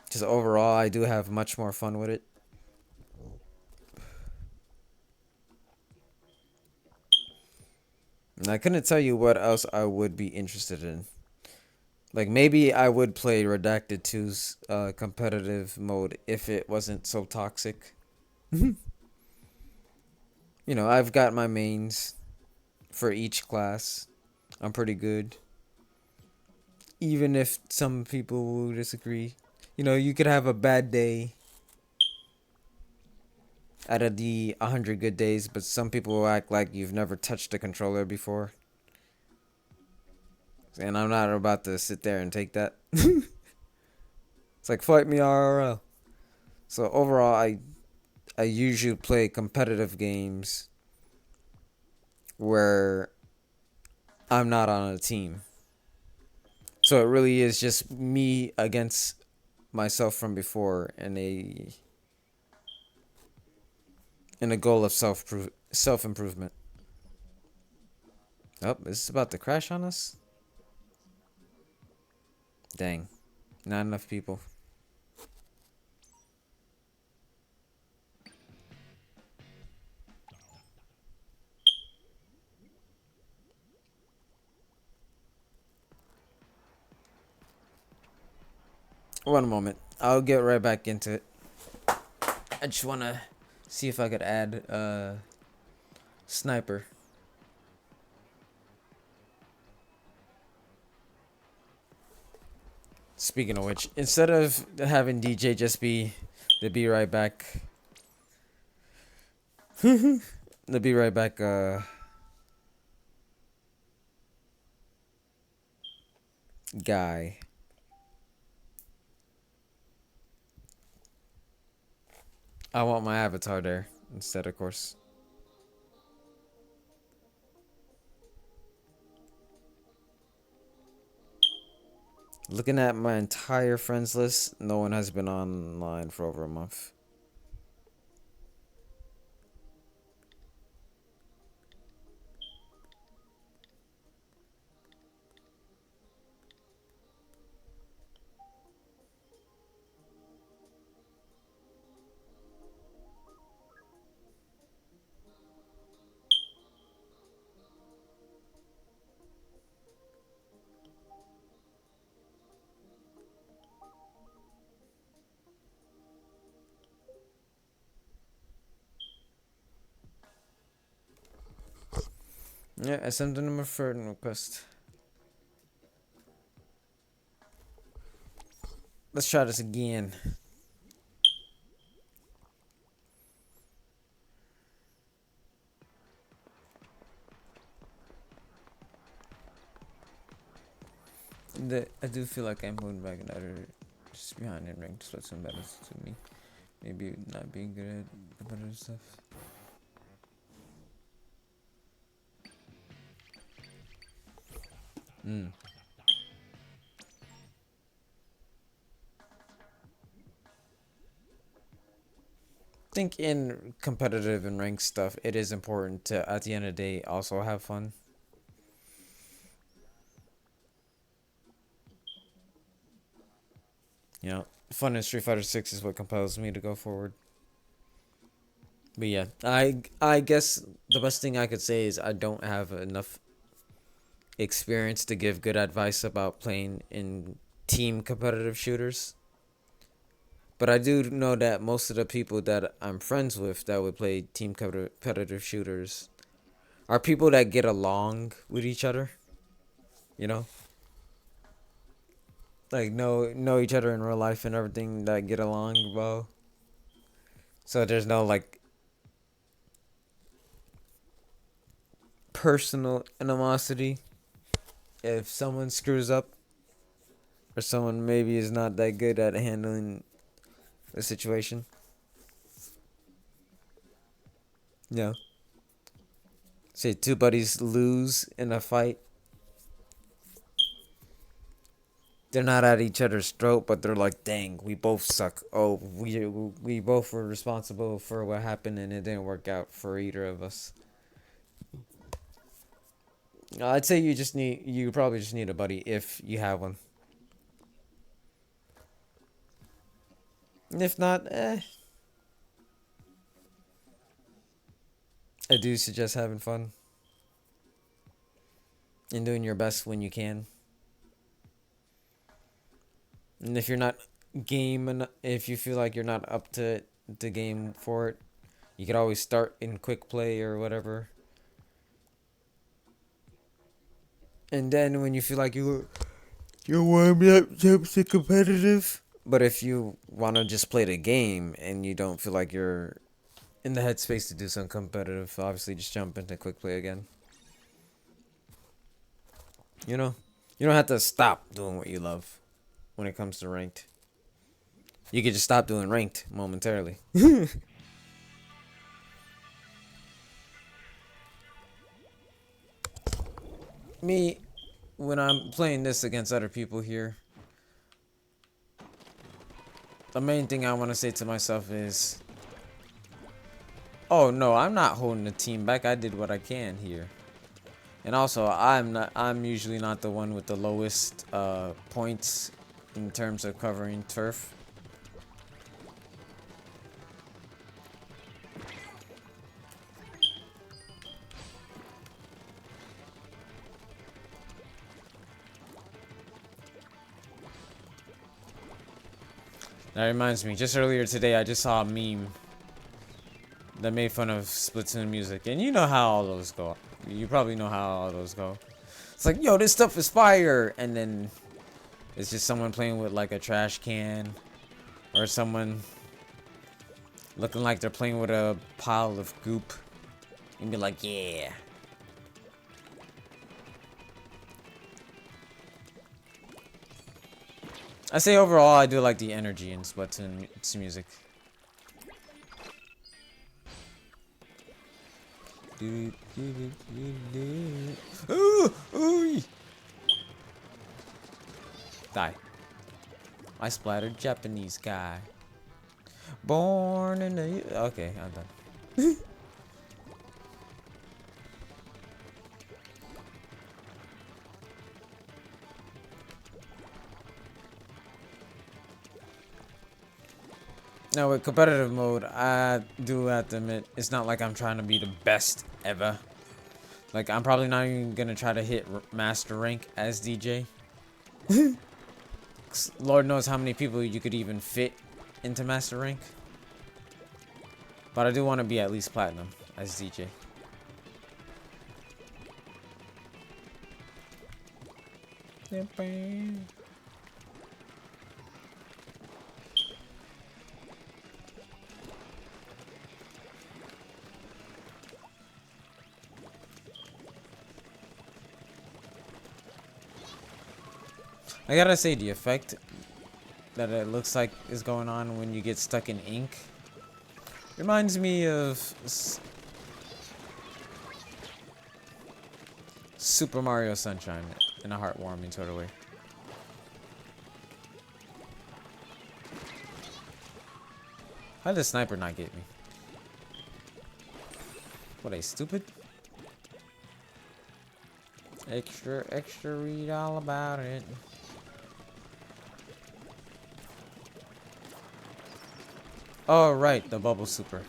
Just overall, I do have much more fun with it. And I couldn't tell you what else I would be interested in. Like maybe I would play Redacted 2's competitive mode if it wasn't so toxic. I've got my mains for each class. I'm pretty good. Even if some people will disagree. You could have a bad day out of the 100 good days, but some people will act like you've never touched a controller before. And I'm not about to sit there and take that. It's like fight me IRL. So overall, I usually play competitive games where I'm not on a team. So it really is just me against myself from before in a goal of self improvement. Oh, is this about to crash on us? Dang. Not enough people. One moment. I'll get right back into it. I just want to see if I could add sniper. Speaking of which, instead of having DJ just be the be right back, the be right back guy. I want my avatar there instead, of course. Looking at my entire friends list, no one has been online for over a month. Yeah, I sent them a friend request. Let's try this again. I do feel like I'm holding back another just behind in ranked Splatoon battles to me. Maybe not being good at competitive stuff. Think in competitive and ranked stuff, it is important to, at the end of the day, also have fun. You know, fun in Street Fighter 6 is what compels me to go forward. But yeah, I guess the best thing I could say is I don't have enough experience to give good advice about playing in team competitive shooters. But I do know that most of the people that I'm friends with that would play team competitive shooters are people that get along with each other. You know, like know each other in real life and everything, that get along well. So there's no like personal animosity if someone screws up or someone maybe is not that good at handling the situation. Yeah. Say two buddies lose in a fight. They're not at each other's throat, but they're like, "Dang, we both suck. Oh, we both were responsible for what happened, and it didn't work out for either of us." I'd say you probably just need a buddy if you have one. And if not, I do suggest having fun and doing your best when you can. And if you're not if you feel like you're not up to the game for it, you could always start in quick play or whatever. And then when you feel like you're warming up, jump to competitive. But if you want to just play the game and you don't feel like you're in the headspace to do some competitive, obviously just jump into quick play again. You know, you don't have to stop doing what you love when it comes to ranked. You could just stop doing ranked momentarily. Me, when I'm playing this against other people here, the main thing I want to say to myself is, oh no, I'm not holding the team back. I did what I can here. And also, I'm usually not the one with the lowest points in terms of covering turf. That reminds me, just earlier today, I just saw a meme that made fun of Splatoon music. And you know how all those go. You probably know how all those go. It's like, yo, this stuff is fire. And then it's just someone playing with like a trash can. Or someone looking like they're playing with a pile of goop. And be like, yeah. I say overall, I do like the energy in Splatoon's music. Ooh, ooh. Die. I splattered Japanese guy. Born in the... Okay, I'm done. Now with competitive mode, I do have to admit, it's not like I'm trying to be the best ever. Like, I'm probably not even gonna try to hit master rank as DJ. Lord knows how many people you could even fit into master rank. But I do want to be at least platinum as DJ. I gotta say, the effect that it looks like is going on when you get stuck in ink reminds me of Super Mario Sunshine in a heartwarming sort of way. How did the sniper not get me? What, a stupid? Extra, extra, read all about it. Oh, right, the bubble super.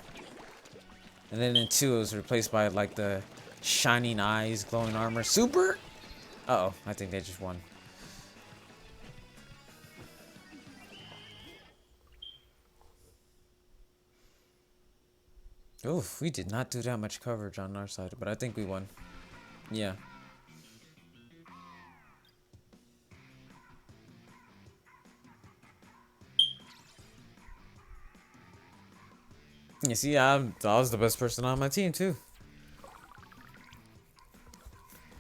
And then in 2, it was replaced by, like, the shining eyes, glowing armor super. Uh-oh, I think they just won. Oof, we did not do that much coverage on our side, but I think we won. Yeah. You see, I was the best person on my team, too.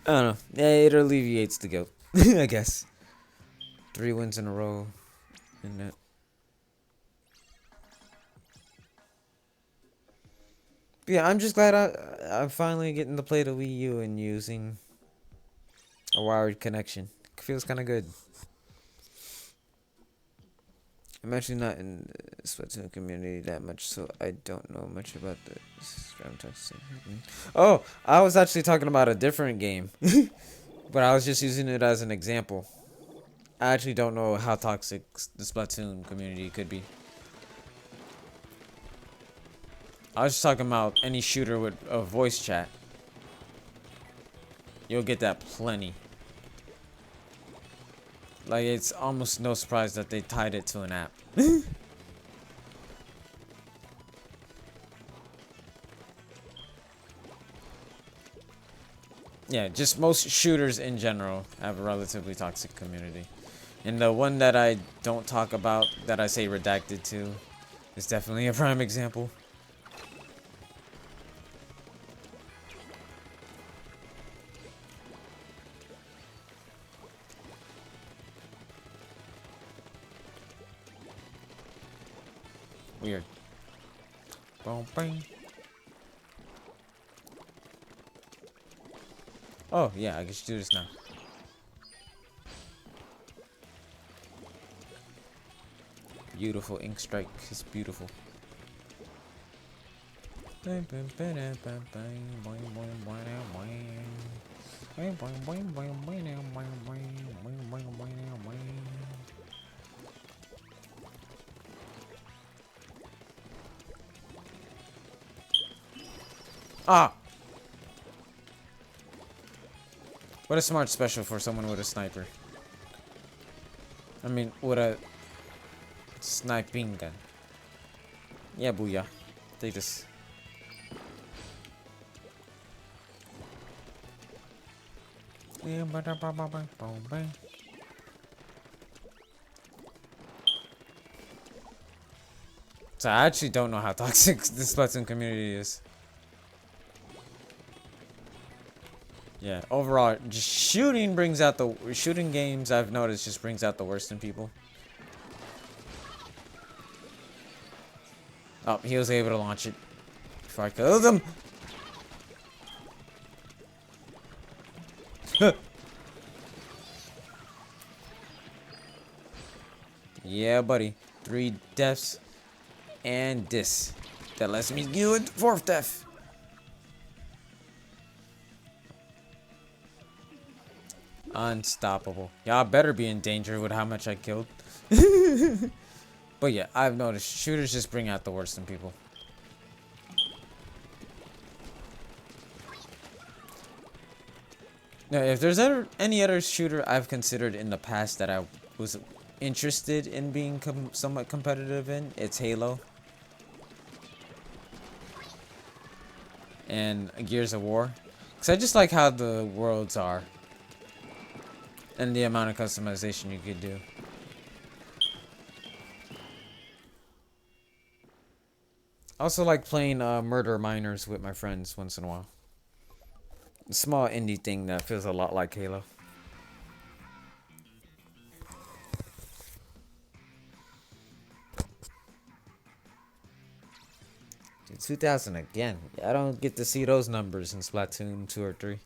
I don't know. Yeah, it alleviates the guilt, I guess. 3 wins in a row. In that. But yeah, I'm just glad I'm finally getting to play the Wii U and using a wired connection. It feels kind of good. I'm actually not in the Splatoon community that much, so I don't know much about this. Oh, I was actually talking about a different game. But I was just using it as an example. I actually don't know how toxic the Splatoon community could be. I was just talking about any shooter with a voice chat. You'll get that plenty. Like, it's almost no surprise that they tied it to an app. Yeah, just most shooters in general have a relatively toxic community. And the one that I don't talk about, that I say redacted to, is definitely a prime example. Weird. Boom, bang. Oh, yeah, I can just do this now. Beautiful ink strike is beautiful. Ah! What a smart special for someone with a sniper. I mean, with a sniping gun. Yeah, booyah. Take this. So I actually don't know how toxic the Splatoon community is. Yeah, overall, just shooting brings out the shooting games I've noticed just brings out the worst in people. Oh, he was able to launch it before I killed him. Yeah, buddy. 3 deaths. And this. That lets me do it. 4th death. Unstoppable. Y'all better be in danger with how much I killed. But yeah, I've noticed shooters just bring out the worst in people. Now, if there's ever any other shooter I've considered in the past that I was interested in being somewhat competitive in, it's Halo and Gears of War. Because I just like how the worlds are and the amount of customization you could do. I also like playing Murder Miners with my friends once in a while. A small indie thing that feels a lot like Halo. 2000 again. I don't get to see those numbers in Splatoon 2 or 3.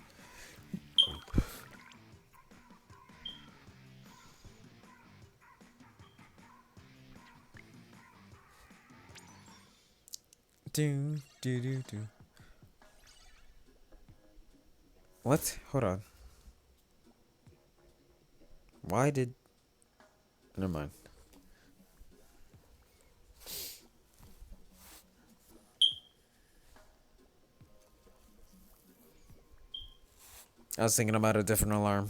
Do. What? Hold on. Why did... Never mind. I was thinking about a different alarm.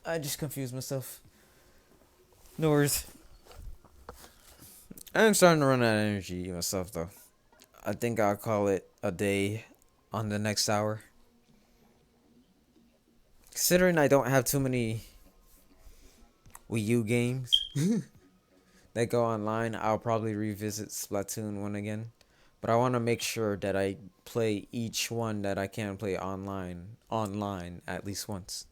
I just confused myself. No worries. I'm starting to run out of energy myself though. I think I'll call it a day on the next hour. Considering I don't have too many Wii U games that go online, I'll probably revisit Splatoon 1 again. But I want to make sure that I play each one that I can play online at least once.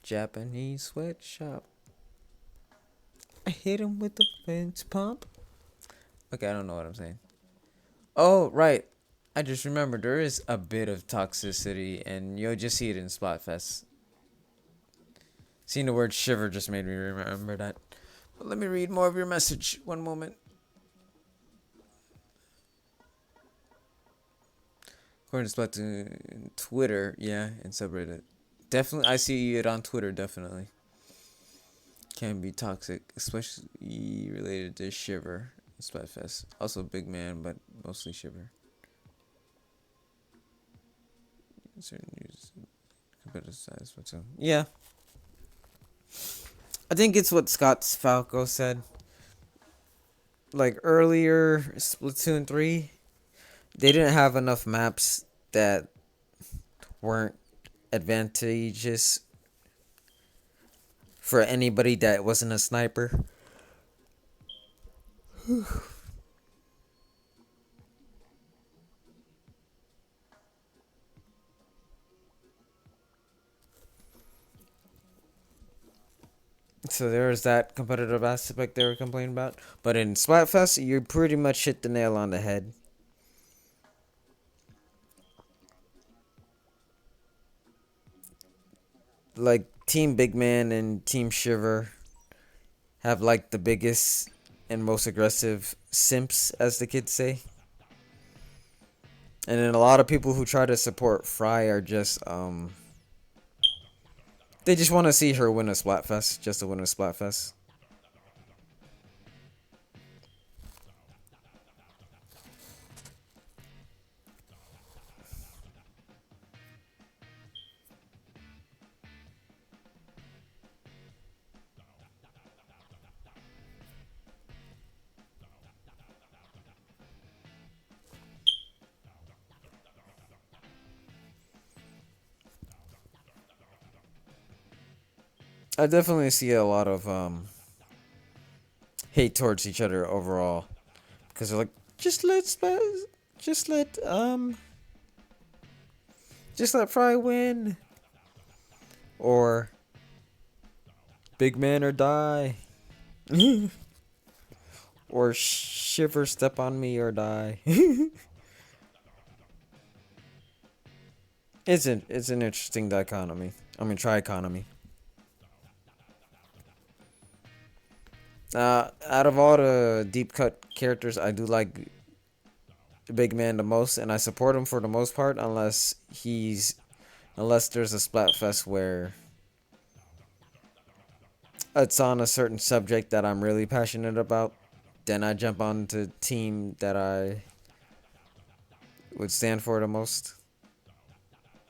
Japanese sweatshop. I hit him with the fence pump. Okay, I don't know what I'm saying. Oh, right. I just remembered there is a bit of toxicity, and you'll just see it in Splatfest. Seeing the word shiver just made me remember that. But let me read more of your message. One moment. According to Splatoon, Twitter, yeah, and subreddit. Definitely, I see it on Twitter, definitely. Can be toxic, especially related to Shiver. Splatfest. Also big man, but mostly Shiver. Certain news, competitive size, what's up? Yeah. I think it's what Scott Falco said. Like earlier, Splatoon 3, they didn't have enough maps that weren't advantageous for anybody that wasn't a sniper. So there's that competitive aspect they were complaining about. But in Splatfest, you pretty much hit the nail on the head. Like Team Big Man and Team Shiver have like the biggest and most aggressive simps, as the kids say. And then a lot of people who try to support Fry are just they just want to see her win a Splatfest, just to win a Splatfest. I definitely see a lot of hate towards each other overall, because they're like, just let Fry win. or big man or die, or shiver, step on me or die. It's an interesting dichotomy. I mean trichotomy. Out of all the deep cut characters, I do like the big man the most, and I support him for the most part, unless there's a Splatfest where it's on a certain subject that I'm really passionate about. Then I jump on to team that I would stand for the most.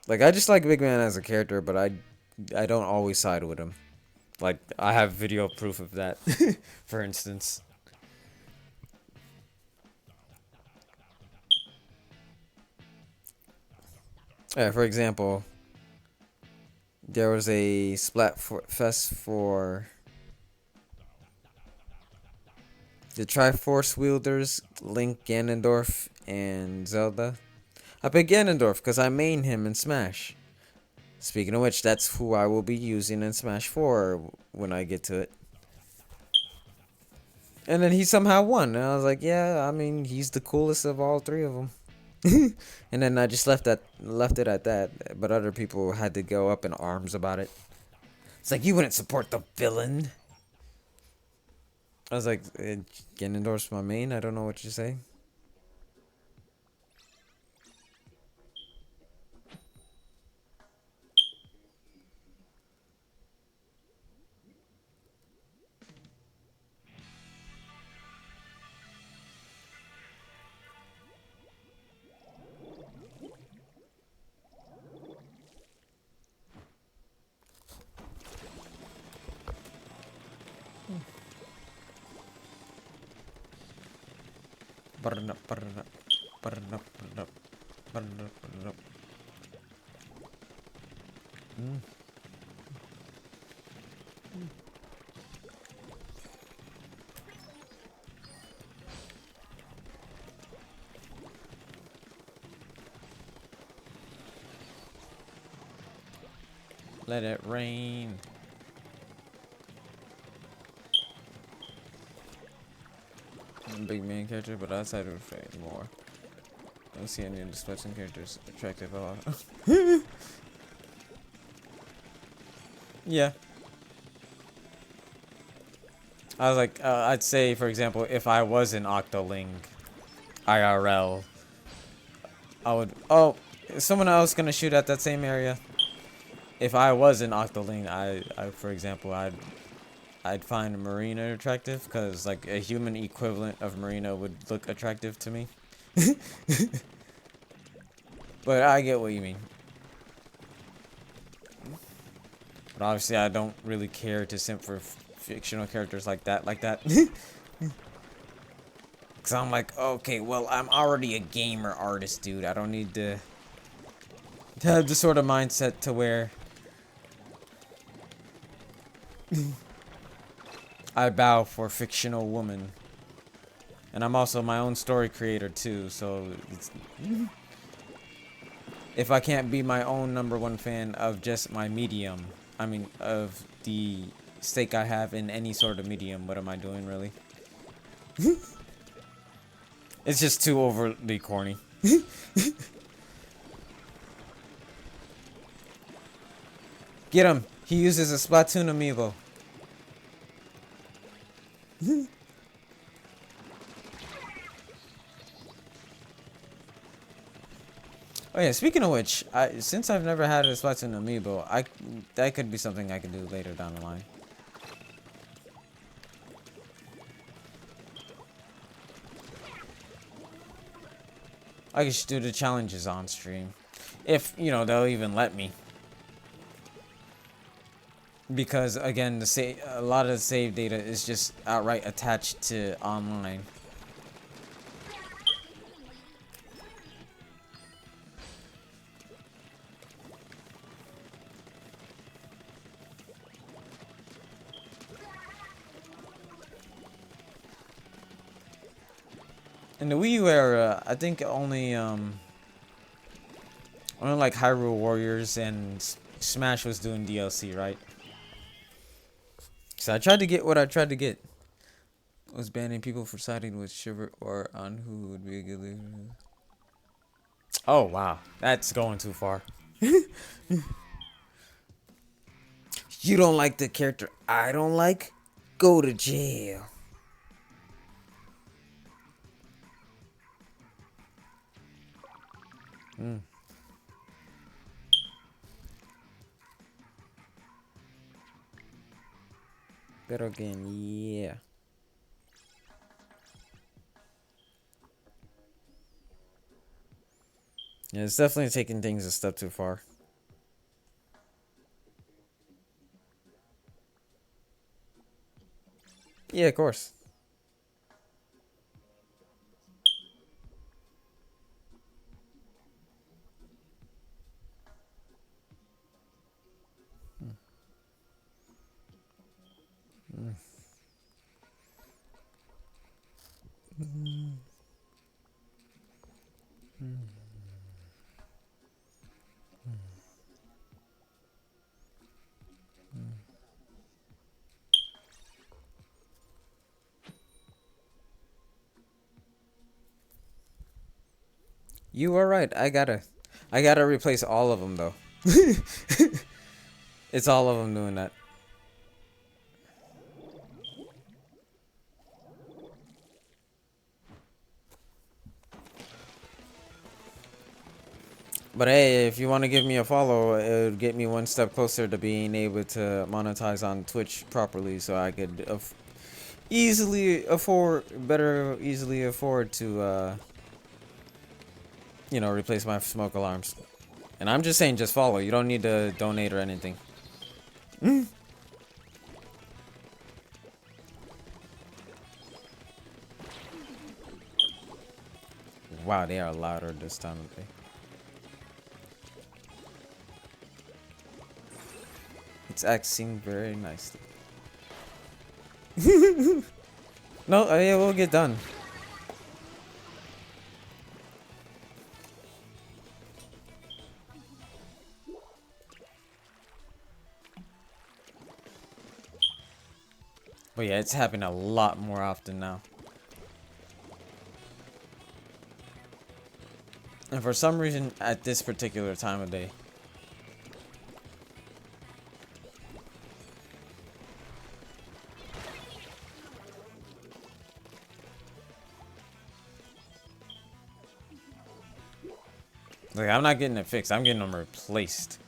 Like, I just like Big Man as a character, but I don't always side with him. Like, I have video proof of that, for instance. Yeah, for example, there was a Splatfest for the Triforce wielders, Link, Ganondorf, and Zelda. I picked Ganondorf because I main him in Smash. Speaking of which, that's who I will be using in Smash 4 when I get to it. And then he somehow won, and I was like, yeah, I mean, he's the coolest of all three of them. And then I just left it at that. But other people had to go up in arms about it. It's like, you wouldn't support the villain. I was like, Ganondorf's my main. I don't know what you say. Let it rain. I'm a big main character, but outside of it more. I don't see any of the Splatoon characters attractive at all. Yeah. I was like, I'd say, for example, if I was an Octoling IRL, I would. Oh, is someone else gonna shoot at that same area? If I was an Octoling, for example, I'd find Marina attractive, because like a human equivalent of Marina would look attractive to me. But I get what you mean. But obviously I don't really care to simp for fictional characters like that. Cause I'm like, okay, well, I'm already a gamer artist, dude. I don't need to have the sort of mindset to where I bow for fictional woman. And I'm also my own story creator too, so it's, if I can't be my own #1 fan of just my medium, I mean, of the stake I have in any sort of medium, what am I doing, really? It's just too overly corny. Get him! He uses a Splatoon amiibo. Oh yeah, speaking of which, since I've never had a Splatoon amiibo, that could be something I could do later down the line. I could just do the challenges on stream. If, you know, they'll even let me. Because, again, a lot of the save data is just outright attached to online. In the Wii U era, I think only like Hyrule Warriors and Smash was doing DLC, right? So I tried to get what I tried to get. Was banning people for siding with Shiver or on who would be a good leader. Oh wow, that's going too far. You don't like the character I don't like? Go to jail. Mm. Pero again, yeah. Yeah, it's definitely taking things a step too far. Yeah, of course. You are right. I gotta replace all of them though. It's all of them doing that. But hey, if you want to give me a follow, it would get me one step closer to being able to monetize on Twitch properly, so I could easily afford to, replace my smoke alarms. And I'm just saying, just follow. You don't need to donate or anything. Wow, they are louder this time of day. It's acting very nicely. No, yeah, we'll get done. But yeah, it's happening a lot more often now. And for some reason, at this particular time of day. Like, I'm not getting it fixed. I'm getting them replaced.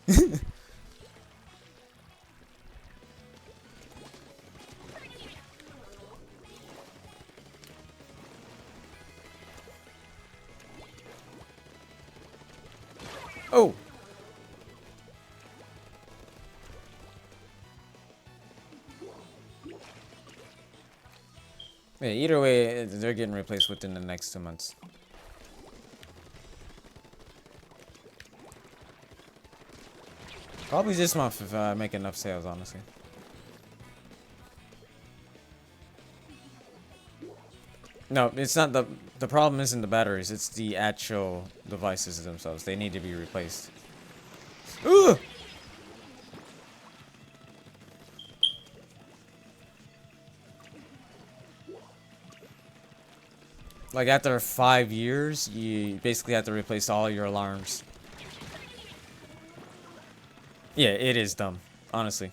Oh! Yeah, either way, they're getting replaced within the next 2 months. Probably this month if I make enough sales, honestly. No, it's not the problem isn't the batteries, it's the actual devices themselves. They need to be replaced. Ugh! Like after 5 years, you basically have to replace all your alarms. Yeah, it is dumb, honestly.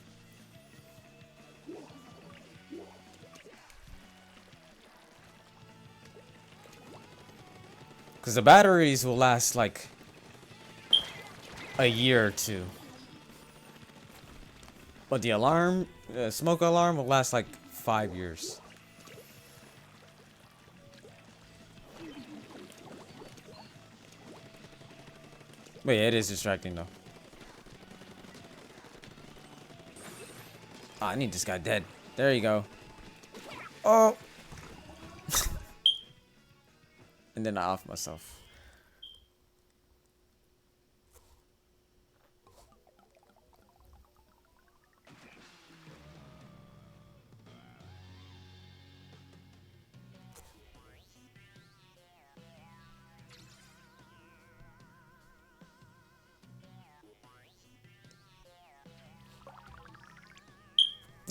Because the batteries will last like a year or two. But the alarm, smoke alarm will last like 5 years. But yeah, it is distracting though. Oh, I need this guy dead. There you go. Oh! And then I off myself.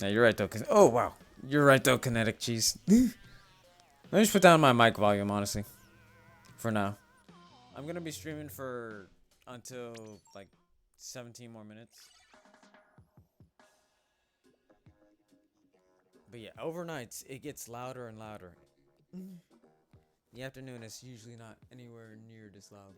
Yeah, you're right though. Cause oh wow, you're right though. Kinetic cheese. Let me just put down my mic volume, honestly, for now. I'm gonna be streaming for until like 17 more minutes. But yeah, overnights it gets louder and louder. The afternoon is usually not anywhere near this loud.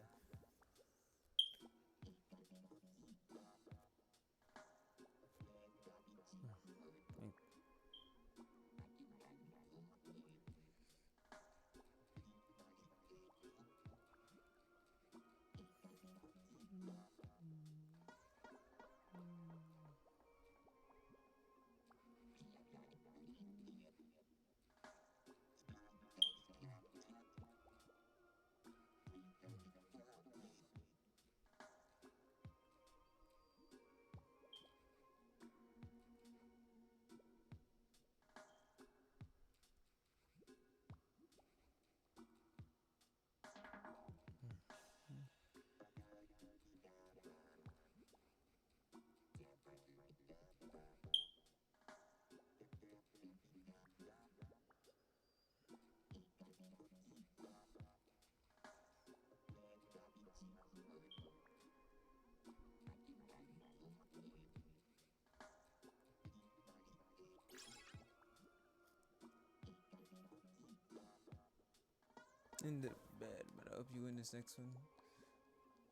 In the bed, but I hope you win this next one.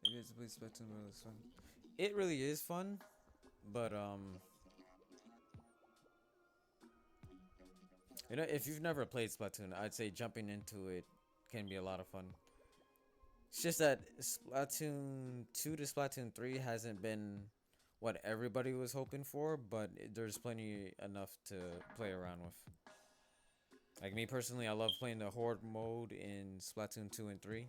Maybe it's a play Splatoon, but it's fun. It really is fun, but you know, if you've never played Splatoon, I'd say jumping into it can be a lot of fun. It's just that Splatoon 2 to Splatoon 3 hasn't been what everybody was hoping for, but there's plenty enough to play around with. Like me personally, I love playing the Horde mode in Splatoon 2 and 3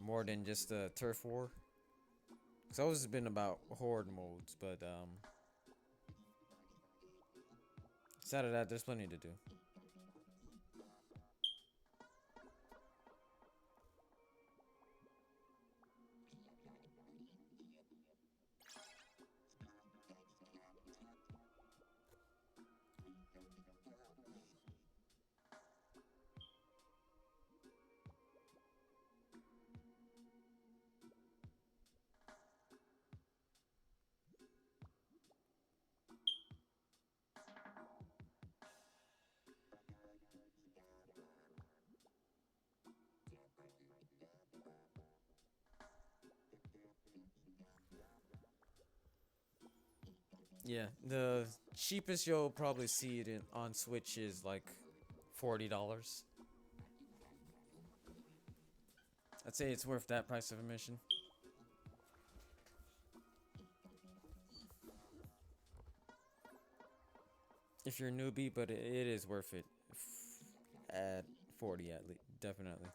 more than just the Turf War. It's always been about Horde modes, but outside of that, there's plenty to do. Yeah, the cheapest you'll probably see it on Switch is like $40. I'd say it's worth that price of admission. If you're a newbie, but it is worth it at 40 at least, definitely.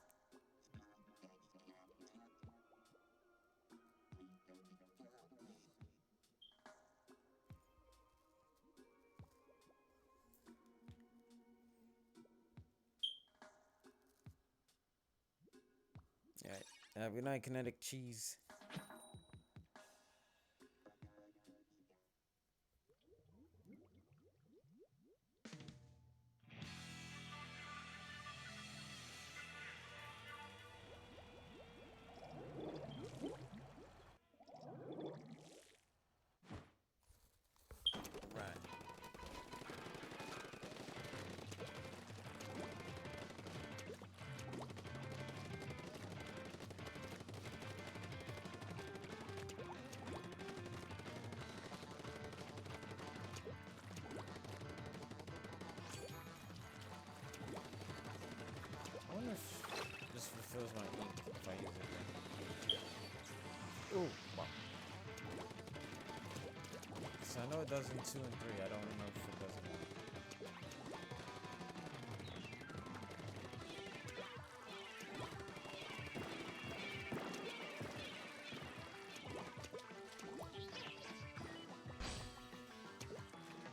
All right, have a good night, Kinetic Cheese. Right. I wonder if this fulfills my ink if I use it. Oh, wow. So I know it does in 2 and 3. I don't know if it does in 1.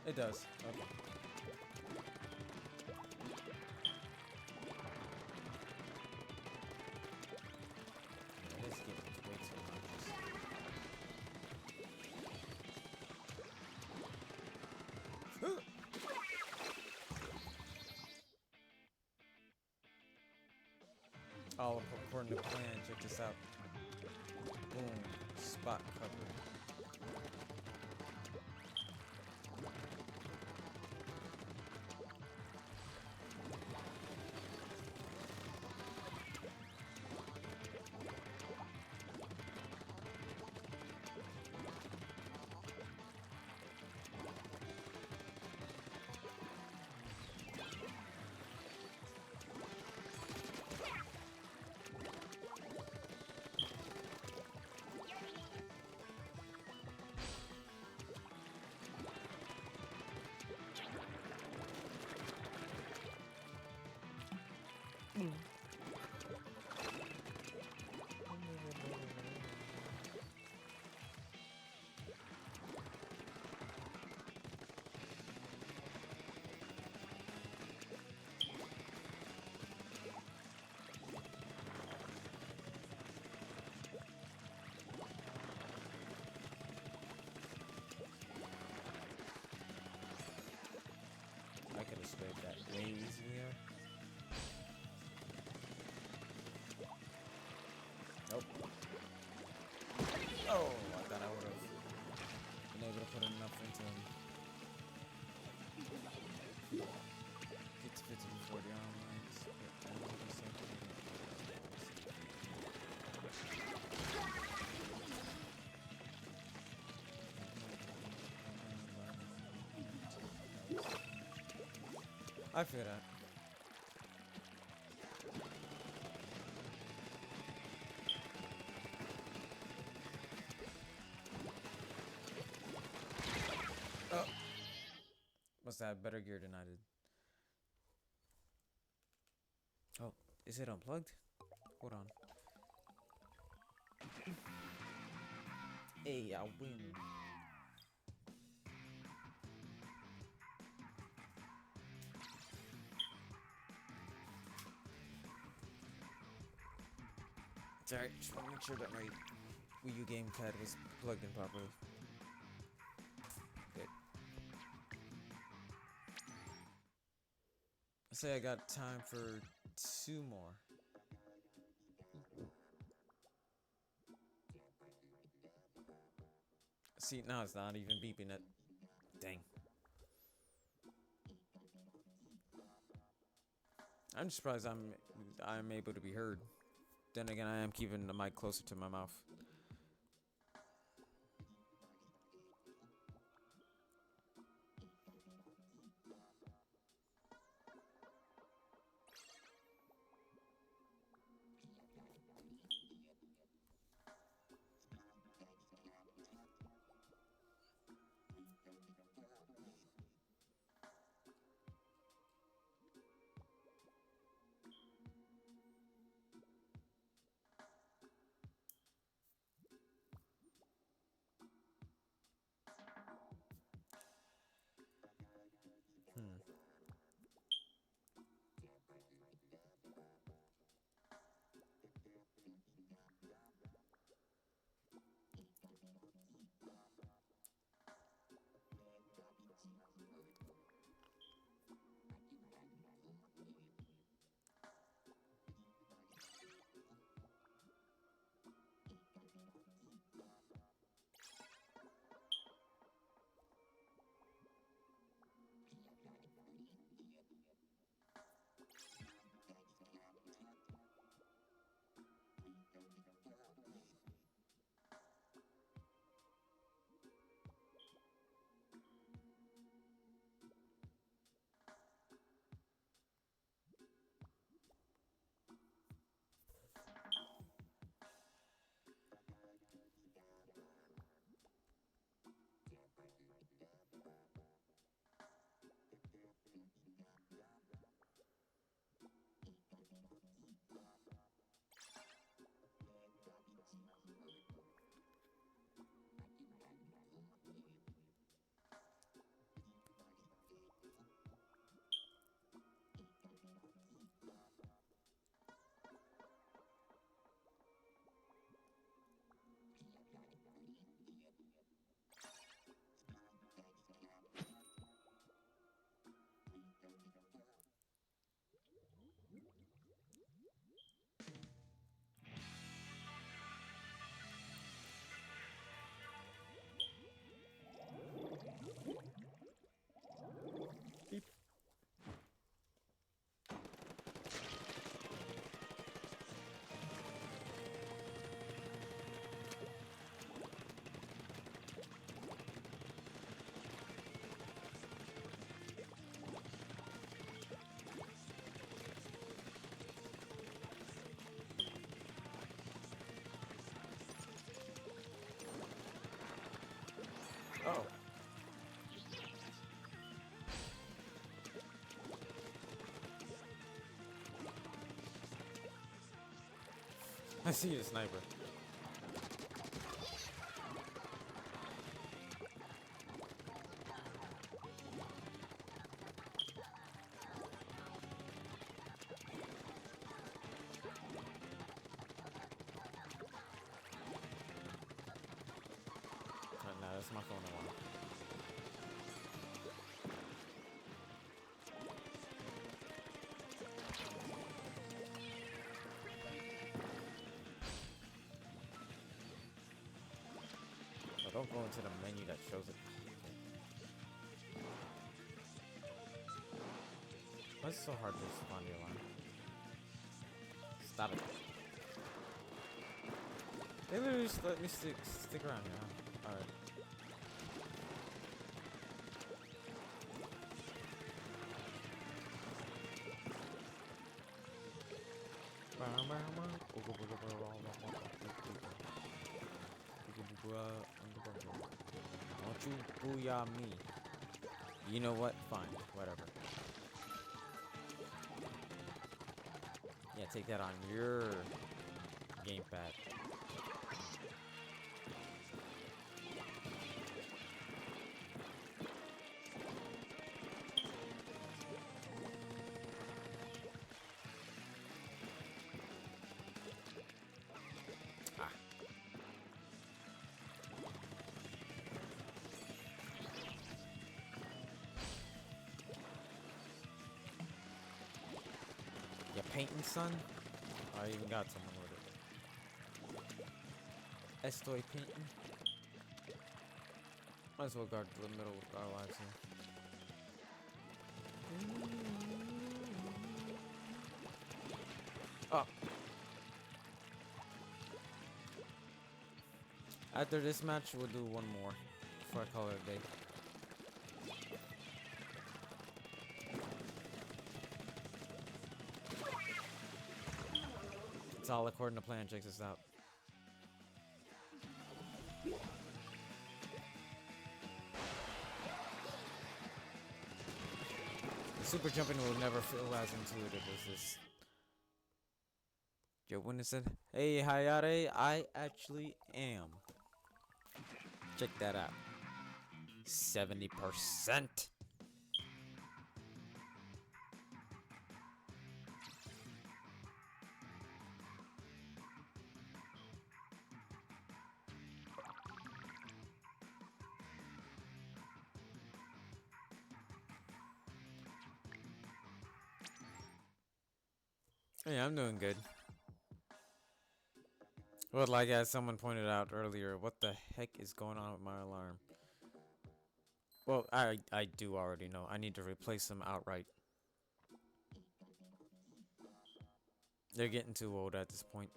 It does. Okay. All according to plan. Check this out. Boom. Spot cover. I could have sped that way easier. Nope. Oh, I thought I would have been able to put enough into him. Get to 50 before the arm lines. I feel that. Oh. Must have better gear than I did. Oh, is it unplugged? Hold on. Hey, I win. Sorry, just want to make sure that my Wii U gamepad was plugged in properly. Good. I say I got time for 2 more. See, now it's not even beeping it. Dang. I'm surprised I'm able to be heard. Then again, I am keeping the mic closer to my mouth. I see the sniper. Nah, that's my phone alarm. Oh, don't go into the menu that shows it. Why is it so hard to spawn the alarm? Stop it. They literally just let me stick around here, huh? Alright. Don't you booyah me. You know what? Fine. Whatever. Yeah, take that on your gamepad. Ah. You painting, son? Oh, I even got someone with it. Estoy painting. Might as well guard the middle with our lives here. Oh. After this match, we'll do one more before I call it a day. It's all according to plan. Check this out. Super jumping will never feel as intuitive as this. Yo, when it said, "Hey, Hayate, I actually am." Check that out. 70%. Hey, I'm doing good. Well, like as someone pointed out earlier, what the heck is going on with my alarm? Well, I do already know. I need to replace them outright. They're getting too old at this point.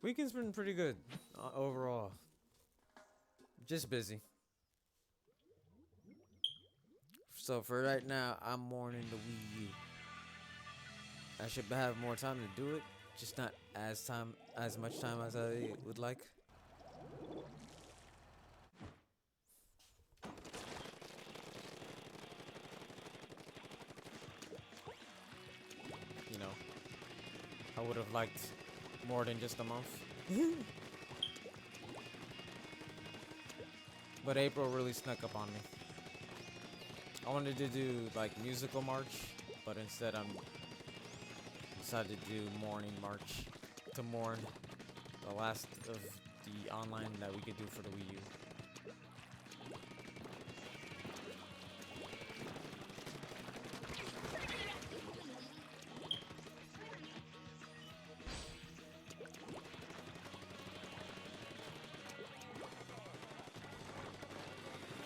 Weekend's been pretty good overall. Just busy. So for right now, I'm mourning the Wii U. I should have more time to do it, just not as much time as I would like. You know, I would have liked more than just a month. But April really snuck up on me. I wanted to do like musical march, but instead I'm decided to do Mourning March to mourn the last of the online that we could do for the Wii U.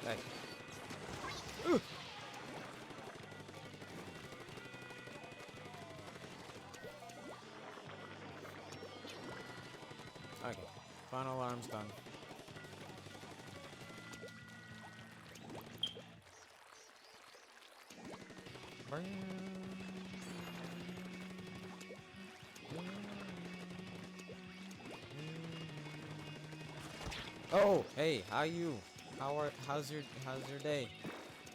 Hey. Ooh. Okay. Final alarm's done. Oh, hey, how's your day?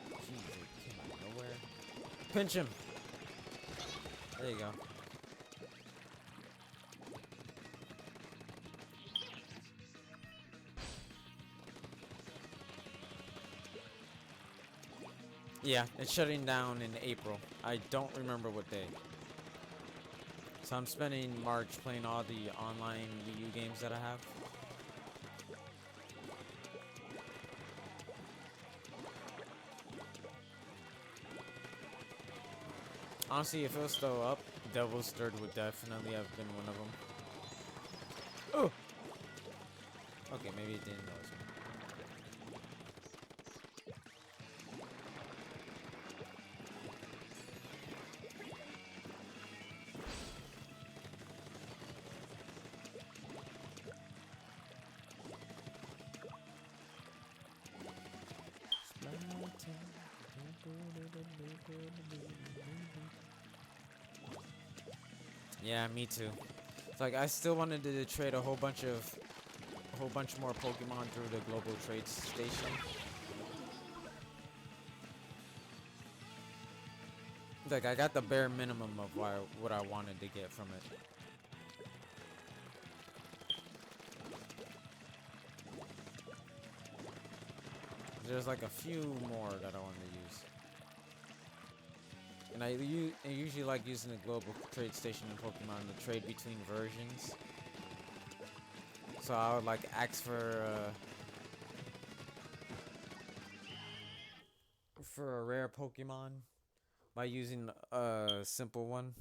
Jeez, it came out of nowhere. Pinch him. There you go. Yeah, it's shutting down in April. I don't remember what day. So I'm spending March playing all the online Wii U games that I have. Honestly, if it was still up, Devil's Third would definitely have been one of them. Oh! Okay, maybe it didn't notice me. Yeah, me too. It's like I still wanted to trade a whole bunch more Pokemon through the global trade station. Like I got the bare minimum of what I wanted to get from it. There's like a few more that I want to use. And I usually like using the global trade station in Pokemon to trade between versions. So I would like ask for a rare Pokemon by using a simple one.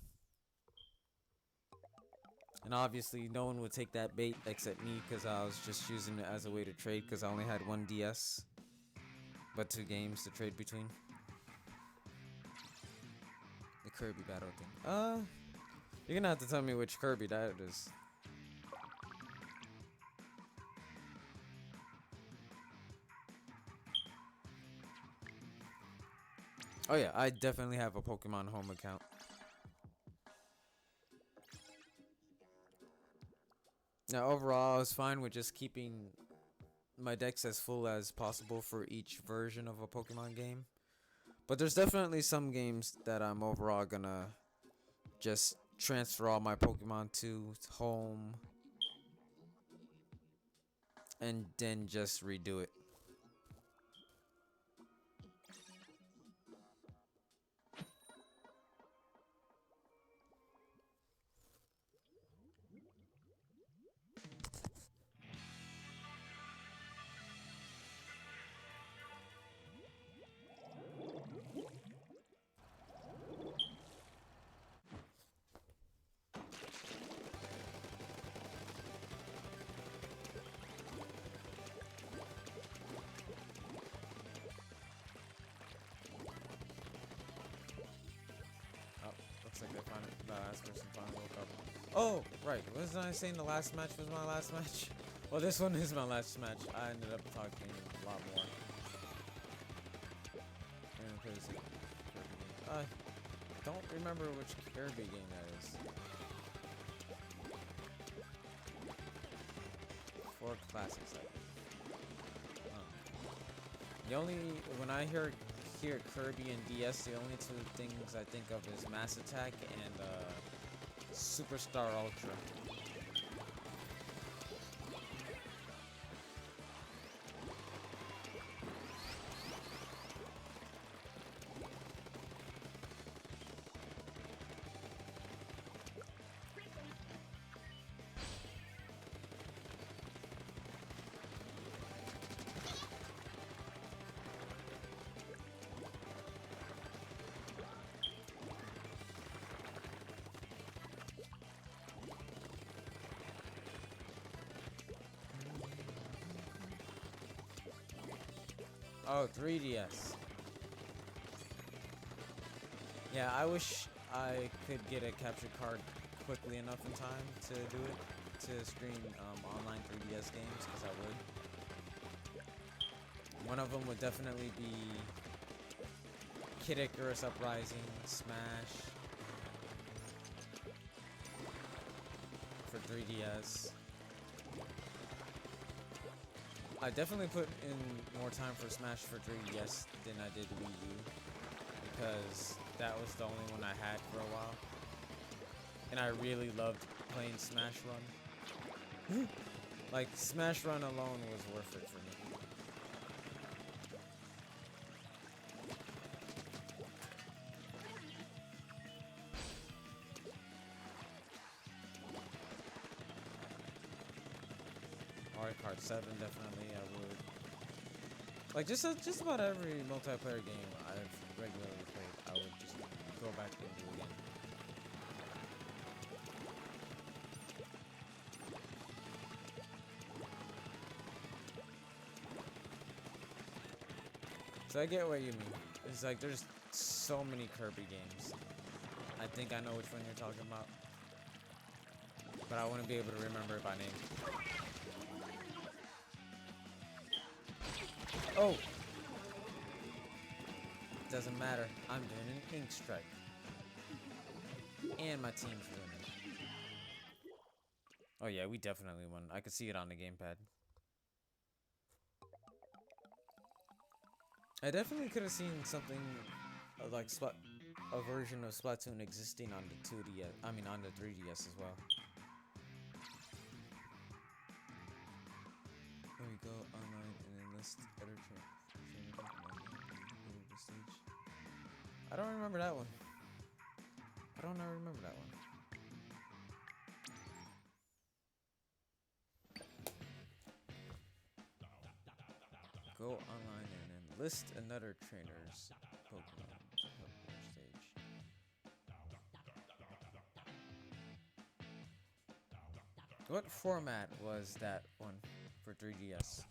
And obviously no one would take that bait except me because I was just using it as a way to trade because I only had one DS. But 2 games to trade between. The Kirby battle thing. You're gonna have to tell me which Kirby that is. Oh yeah, I definitely have a Pokemon Home account. Now overall, I was fine with just keeping my decks as full as possible for each version of a Pokemon game. But there's definitely some games that I'm overall gonna just transfer all my Pokemon to home and then just redo it. Oh, looks like they found it. The last person finally woke up. Oh, right. Wasn't I saying the last match was my last match? Well, this one is my last match. I ended up talking a lot more. I don't remember which Kirby game that is. 4 classics, I think. The only when I hear Kirby and DS, the only 2 things I think of is Mass Attack and Superstar Ultra. Oh, 3DS. Yeah, I wish I could get a capture card quickly enough in time to do it, to stream online 3DS games, because I would. One of them would definitely be Kid Icarus Uprising, Smash for 3DS. I definitely put in more time for Smash for 3DS than I did Wii U, because that was the only one I had for a while. And I really loved playing Smash Run. Like, Smash Run alone was worth it for me. Mario Kart 7, definitely, I would. Like, just about every multiplayer game I've regularly played, I would just go back and do again. So I get what you mean. It's like, there's so many Kirby games. I think I know which one you're talking about. But I wouldn't be able to remember it by name. Oh! Doesn't matter. I'm doing an ink strike. And my team's winning. Oh yeah, we definitely won. I could see it on the gamepad. I definitely could have seen something like a version of Splatoon existing on the 2DS. I mean, on the 3DS as well. There we go, online and then list editor. I don't remember that one. I don't ever remember that one. Go online and then list another trainer's Pokemon stage. What format was that one for 3DS?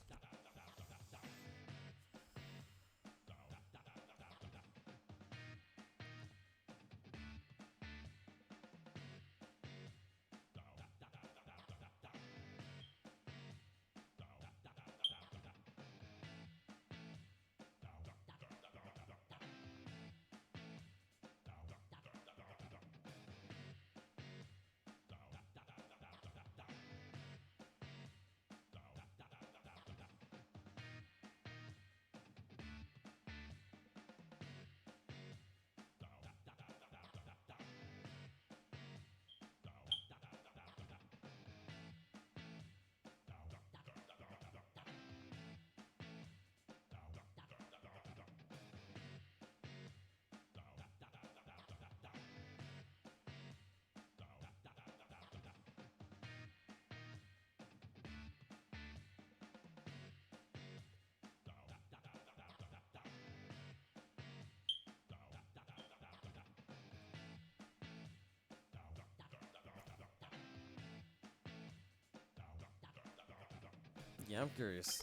Yeah, I'm curious.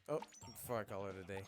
Oh, before I call it a day.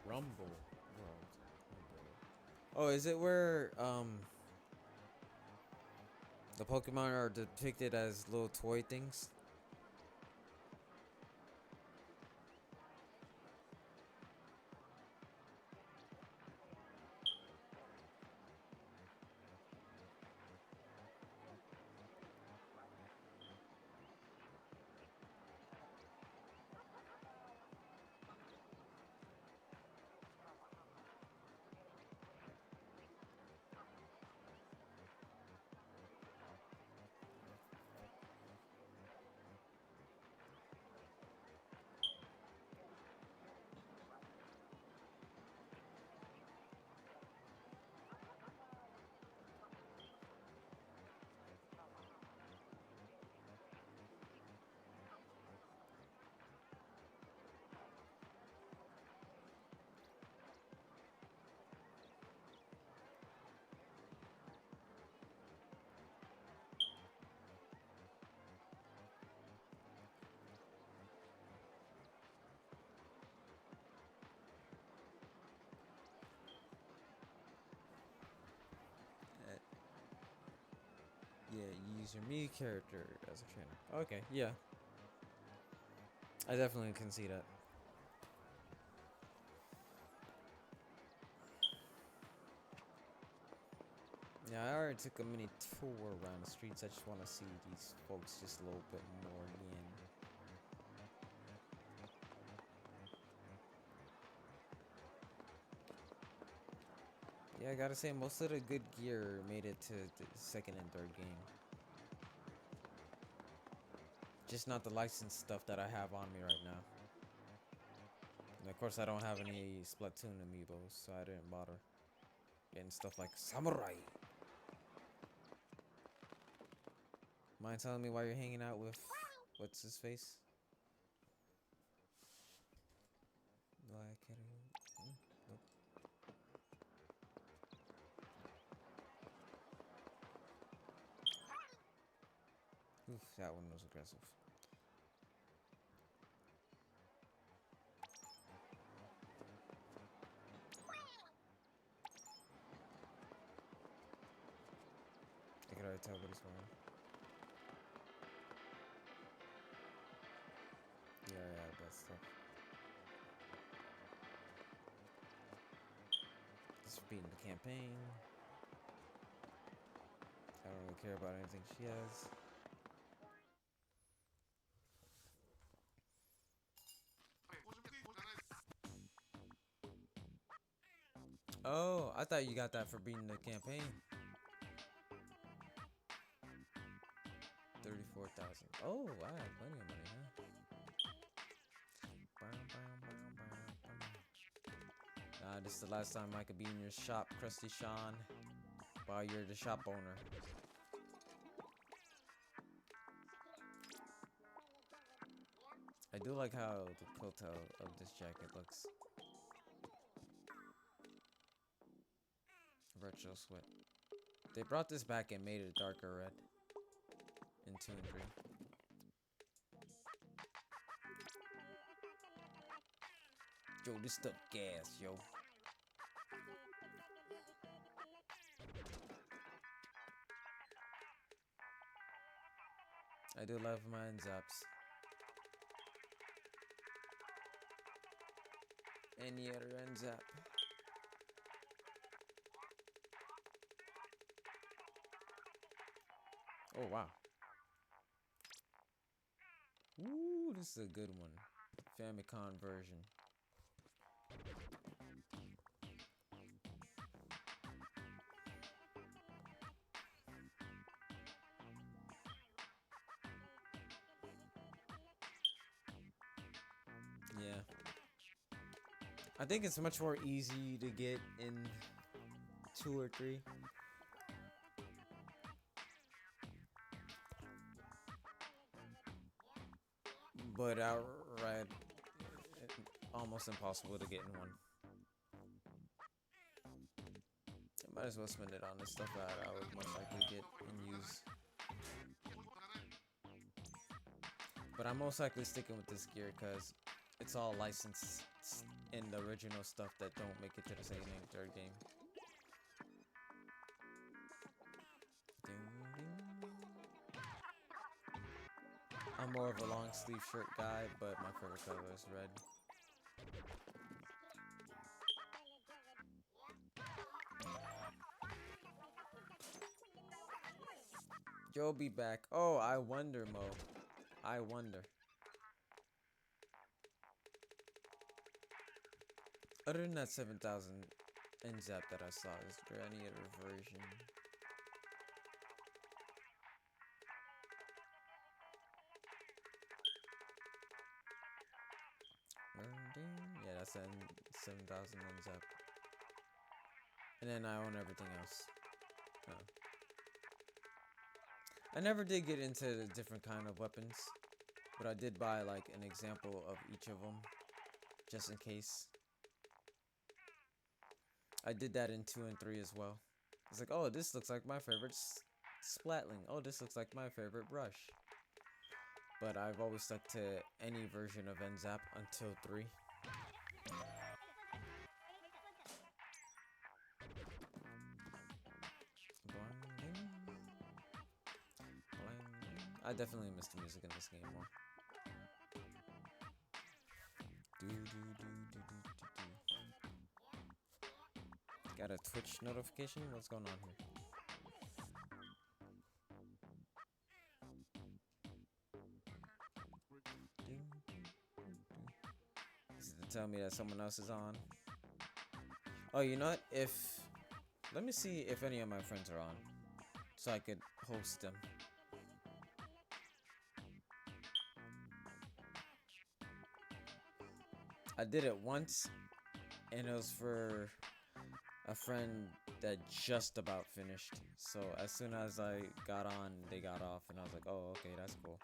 Rumble World. Oh, is it where the Pokemon are depicted as little toy things? Yeah, you use your me character as a trainer. Okay, yeah. I definitely can see that. Yeah, I already took a mini tour around the streets. I just want to see these folks just a little bit more again. Yeah, I gotta say, most of the good gear made it to the second and third game. Just not the licensed stuff that I have on me right now. And of course, I don't have any Splatoon amiibos, so I didn't bother getting stuff like Samurai. Mind telling me why you're hanging out with what's his face? Like, nope. Oof, that one was aggressive. I could already tell what he's wearing. Yeah, that stuff. Just beating the campaign. I don't really care about anything she has. Oh, I thought you got that for beating the campaign. 34,000. Oh, wow, plenty of money, huh? Nah, this is the last time I could be in your shop, Krusty Sean, while you're the shop owner. I do like how the coattail of this jacket looks. Retro sweat. They brought this back and made it darker red in 2 and 3. Yo, this stuff gas, yo. I do love my zaps. Any other zap. Oh, wow. Ooh, this is a good one. Famicom version. Yeah. I think it's much more easy to get in 2 or 3. But outright, almost impossible to get in 1. I might as well spend it on the stuff that I would most likely get and use. But I'm most likely sticking with this gear because it's all licensed in the original stuff that don't make it to the second and third game. I'm more of a long sleeve shirt guy, but my favorite color is red. You'll be back. Oh, I wonder, Mo. I wonder. Other than that 7,000 NZAP that I saw, is there any other version? Yeah, that's 7,000 NZAP. And then I own everything else. Oh. I never did get into the different kind of weapons, but I did buy like an example of each of them, just in case. I did that in 2 and 3 as well. It's like, oh, this looks like my favorite Splatling. Oh, this looks like my favorite brush. But I've always stuck to any version of NZAP until 3. I definitely miss the music in this game more. Got a Twitch notification? What's going on here? Is it to tell me that someone else is on? Oh, you know what? Let me see if any of my friends are on, so I could host them. I did it once, and it was for a friend that just about finished. So as soon as I got on, they got off, and I was like, oh, okay, that's cool.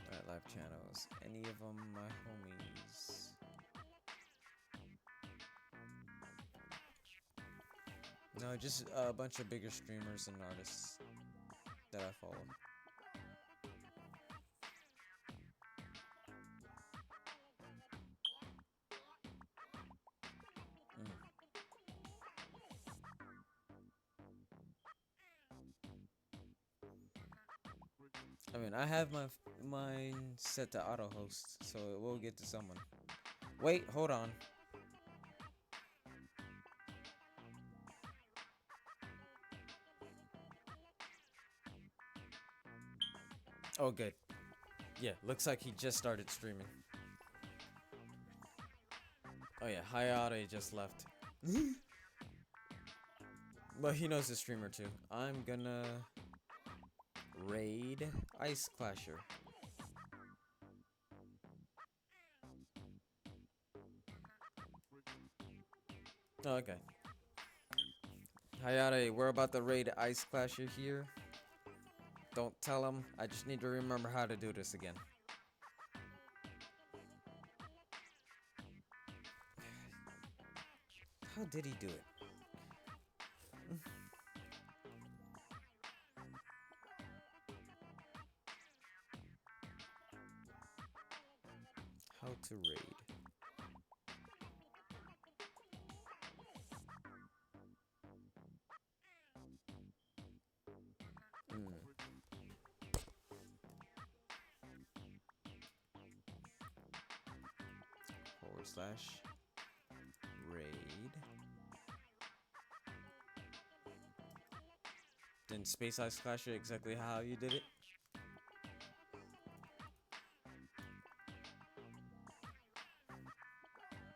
Alright, live channels. Any of them my homies? No, just a bunch of bigger streamers and artists that I follow. I mean, I have mine set to auto host, so it will get to someone. Wait, hold on. Oh, good. Yeah, looks like he just started streaming. Oh yeah, Hayate just left. But he knows the streamer too. I'm gonna raid Ice Clasher. Oh, okay. Hayate, we're about to raid Ice Clasher here. Don't tell him. I just need to remember how to do this again. How did he do it? How to raid. / raid. Then Space Ice Clasher exactly how you did it.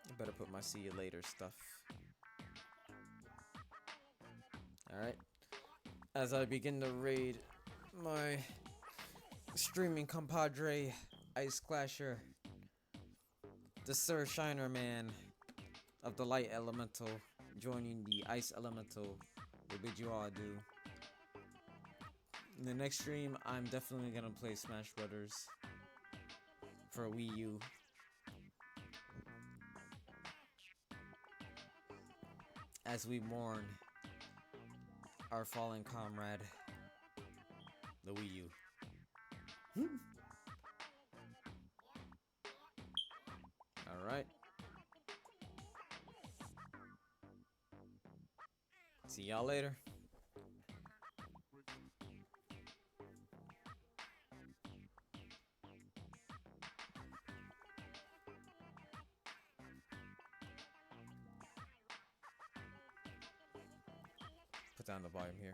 I better put my see you later stuff. Alright. As I begin to raid my streaming compadre, Ice Clasher, the Sur-Shiner man of the Light Elemental, joining the Ice Elemental, will bid you all adieu. In the next stream, I'm definitely gonna play Smash Brothers for Wii U. As we mourn our fallen comrade, the Wii U. Alright. See y'all later. Put down the volume here.